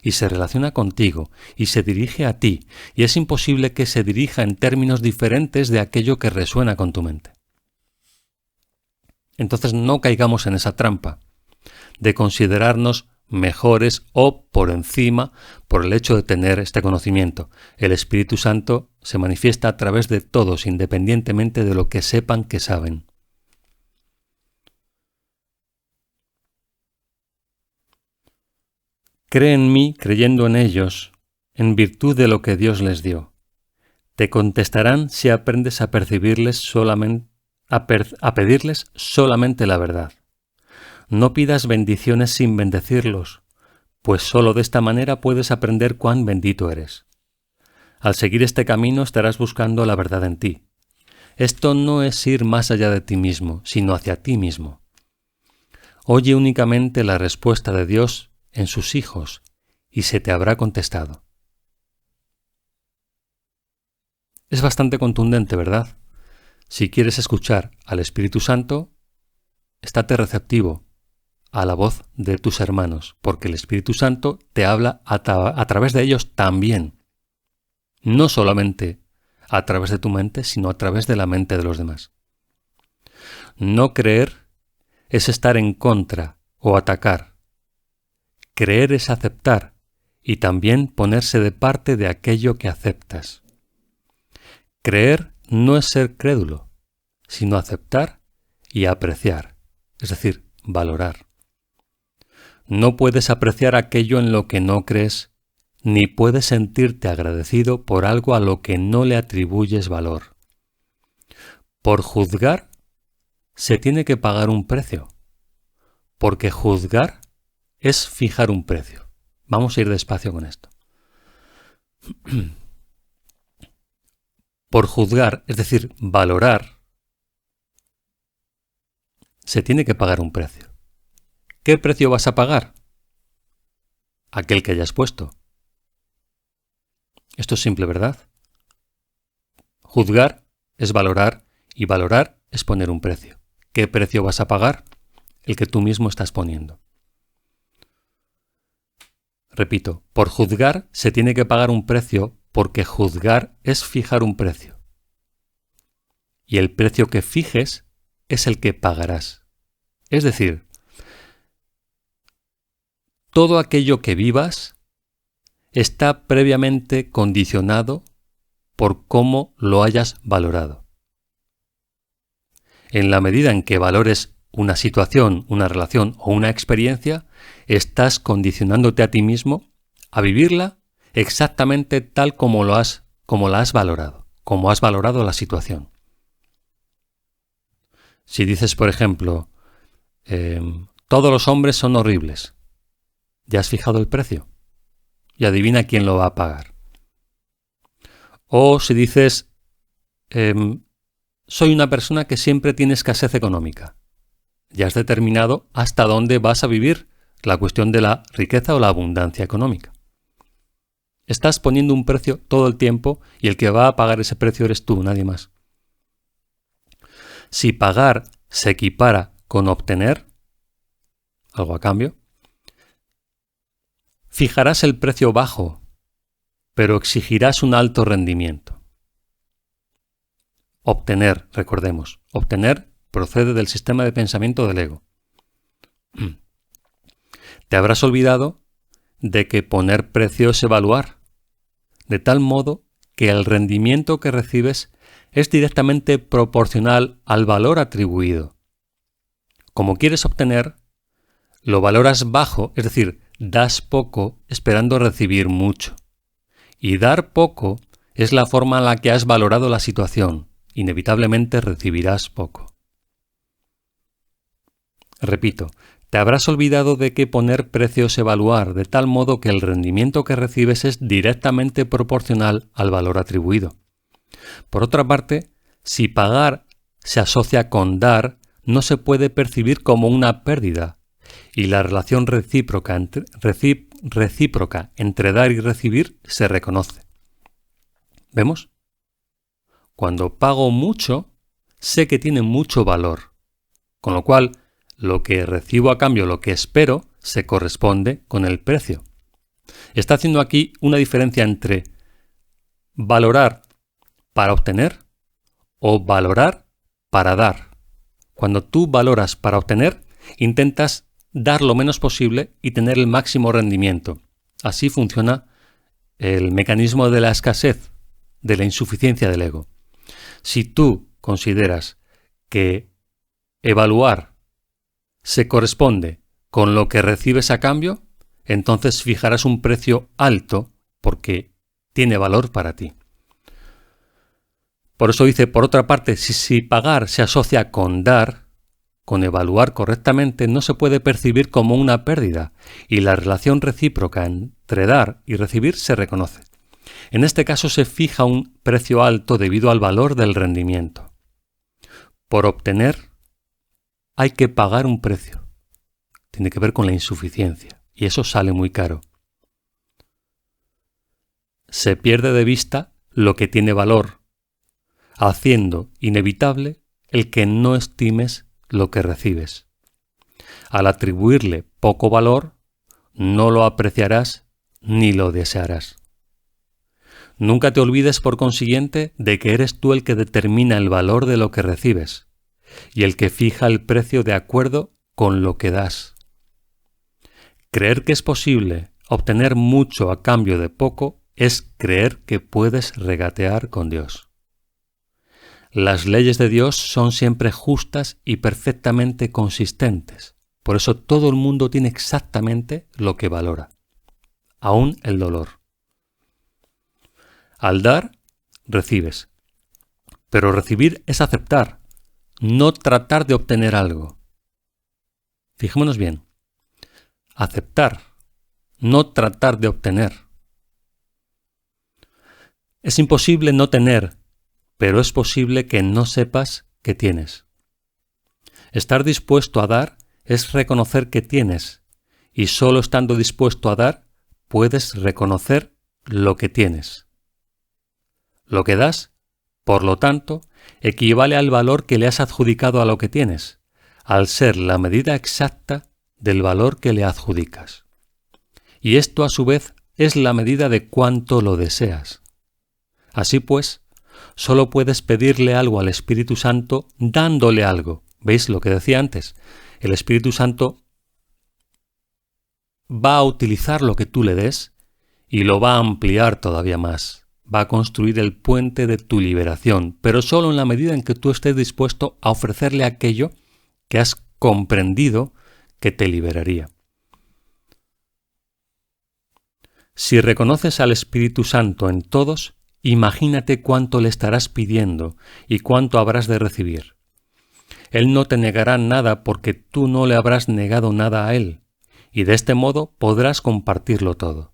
Y se relaciona contigo, y se dirige a ti, y es imposible que se dirija en términos diferentes de aquello que resuena con tu mente. Entonces no caigamos en esa trampa de considerarnos mejores o por encima por el hecho de tener este conocimiento. El Espíritu Santo se manifiesta a través de todos, independientemente de lo que sepan que saben. Cree en mí creyendo en ellos, en virtud de lo que Dios les dio. Te contestarán si aprendes a percibirles solamente, a pedirles solamente la verdad. No pidas bendiciones sin bendecirlos, pues sólo de esta manera puedes aprender cuán bendito eres. Al seguir este camino estarás buscando la verdad en ti. Esto no es ir más allá de ti mismo, sino hacia ti mismo. Oye únicamente la respuesta de Dios en sus hijos, y se te habrá contestado. Es bastante contundente, ¿verdad? Si quieres escuchar al Espíritu Santo, estate receptivo a la voz de tus hermanos, porque el Espíritu Santo te habla a través de ellos también. No solamente a través de tu mente, sino a través de la mente de los demás. No creer es estar en contra o atacar. Creer es aceptar y también ponerse de parte de aquello que aceptas. Creer no es ser crédulo, sino aceptar y apreciar, es decir, valorar. No puedes apreciar aquello en lo que no crees, ni puedes sentirte agradecido por algo a lo que no le atribuyes valor. Por juzgar, se tiene que pagar un precio, porque juzgar es fijar un precio. Vamos a ir despacio con esto. Por juzgar, es decir, valorar, se tiene que pagar un precio. ¿Qué precio vas a pagar? Aquel que hayas puesto. Esto es simple, ¿verdad? Juzgar es valorar y valorar es poner un precio. ¿Qué precio vas a pagar? El que tú mismo estás poniendo. Repito, por juzgar se tiene que pagar un precio porque juzgar es fijar un precio. Y el precio que fijes es el que pagarás. Es decir, todo aquello que vivas está previamente condicionado por cómo lo hayas valorado. En la medida en que valores una situación, una relación o una experiencia, estás condicionándote a ti mismo a vivirla exactamente tal como la has valorado, como has valorado la situación. Si dices, por ejemplo, todos los hombres son horribles, ¿ya has fijado el precio? Y adivina quién lo va a pagar. O si dices, soy una persona que siempre tiene escasez económica, ya has determinado hasta dónde vas a vivir la cuestión de la riqueza o la abundancia económica. Estás poniendo un precio todo el tiempo y el que va a pagar ese precio eres tú, nadie más. Si pagar se equipara con obtener algo a cambio, fijarás el precio bajo, pero exigirás un alto rendimiento. Obtener, recordemos, obtener procede del sistema de pensamiento del ego. Te habrás olvidado de que poner precio es evaluar, de tal modo que el rendimiento que recibes es directamente proporcional al valor atribuido. Como quieres obtener, lo valoras bajo, es decir, das poco esperando recibir mucho. Y dar poco es la forma en la que has valorado la situación. Inevitablemente recibirás poco. Repito, te habrás olvidado de que poner precio es evaluar, de tal modo que el rendimiento que recibes es directamente proporcional al valor atribuido. Por otra parte, si pagar se asocia con dar, no se puede percibir como una pérdida, y la relación recíproca entre dar y recibir se reconoce. ¿Vemos? Cuando pago mucho, sé que tiene mucho valor, con lo cual lo que recibo a cambio, lo que espero, se corresponde con el precio. Está haciendo aquí una diferencia entre valorar para obtener o valorar para dar. Cuando tú valoras para obtener, intentas dar lo menos posible y tener el máximo rendimiento. Así funciona el mecanismo de la escasez, de la insuficiencia del ego. Si tú consideras que evaluar se corresponde con lo que recibes a cambio, entonces fijarás un precio alto porque tiene valor para ti. Por eso dice, por otra parte, si pagar se asocia con dar, con evaluar correctamente, no se puede percibir como una pérdida y la relación recíproca entre dar y recibir se reconoce. En este caso se fija un precio alto debido al valor del rendimiento. Por obtener hay que pagar un precio. Tiene que ver con la insuficiencia y eso sale muy caro. Se pierde de vista lo que tiene valor, haciendo inevitable el que no estimes lo que recibes. Al atribuirle poco valor, no lo apreciarás ni lo desearás. Nunca te olvides, por consiguiente, de que eres tú el que determina el valor de lo que recibes y el que fija el precio de acuerdo con lo que das. Creer que es posible obtener mucho a cambio de poco es creer que puedes regatear con Dios. Las leyes de Dios son siempre justas y perfectamente consistentes. Por eso todo el mundo tiene exactamente lo que valora, aún el dolor. Al dar, recibes. Pero recibir es aceptar, no tratar de obtener algo. Fijémonos bien. Aceptar, no tratar de obtener. Es imposible no tener, pero es posible que no sepas que tienes. Estar dispuesto a dar es reconocer que tienes, y solo estando dispuesto a dar puedes reconocer lo que tienes. Lo que das, por lo tanto, equivale al valor que le has adjudicado a lo que tienes, al ser la medida exacta del valor que le adjudicas. Y esto a su vez es la medida de cuánto lo deseas. Así pues, solo puedes pedirle algo al Espíritu Santo dándole algo. ¿Veis lo que decía antes? El Espíritu Santo va a utilizar lo que tú le des y lo va a ampliar todavía más. Va a construir el puente de tu liberación, pero solo en la medida en que tú estés dispuesto a ofrecerle aquello que has comprendido que te liberaría. Si reconoces al Espíritu Santo en todos, imagínate cuánto le estarás pidiendo y cuánto habrás de recibir. Él no te negará nada porque tú no le habrás negado nada a Él, y de este modo podrás compartirlo todo.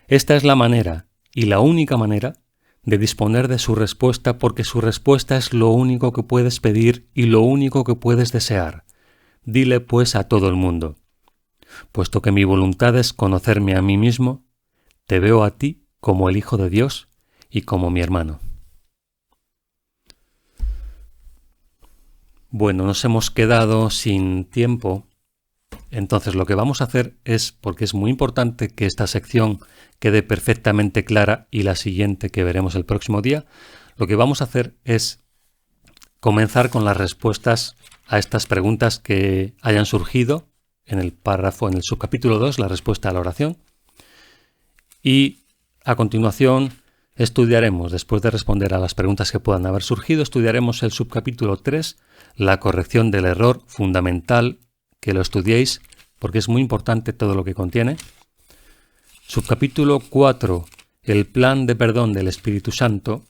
Esta es la manera, y la única manera, de disponer de su respuesta, porque su respuesta es lo único que puedes pedir y lo único que puedes desear. Dile pues a todo el mundo: puesto que mi voluntad es conocerme a mí mismo, te veo a ti como el Hijo de Dios y como mi hermano. Bueno, nos hemos quedado sin tiempo. Entonces lo que vamos a hacer es, porque es muy importante que esta sección quede perfectamente clara y la siguiente que veremos el próximo día, lo que vamos a hacer es comenzar con las respuestas a estas preguntas que hayan surgido en el párrafo, en el subcapítulo 2, la respuesta a la oración. Y a continuación estudiaremos, después de responder a las preguntas que puedan haber surgido, estudiaremos el subcapítulo 3, la corrección del error fundamental, que lo estudiéis porque es muy importante todo lo que contiene. Subcapítulo 4, el plan de perdón del Espíritu Santo.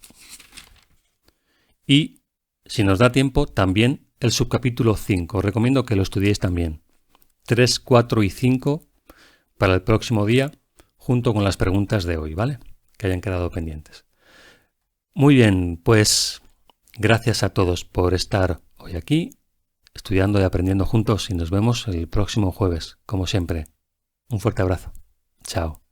Y, si nos da tiempo, también el subcapítulo 5. Os recomiendo que lo estudiéis también. 3, 4 y 5 para el próximo día, junto con las preguntas de hoy, ¿vale? Que hayan quedado pendientes. Muy bien, pues gracias a todos por estar hoy aquí, estudiando y aprendiendo juntos, y nos vemos el próximo jueves, como siempre. Un fuerte abrazo. Chao.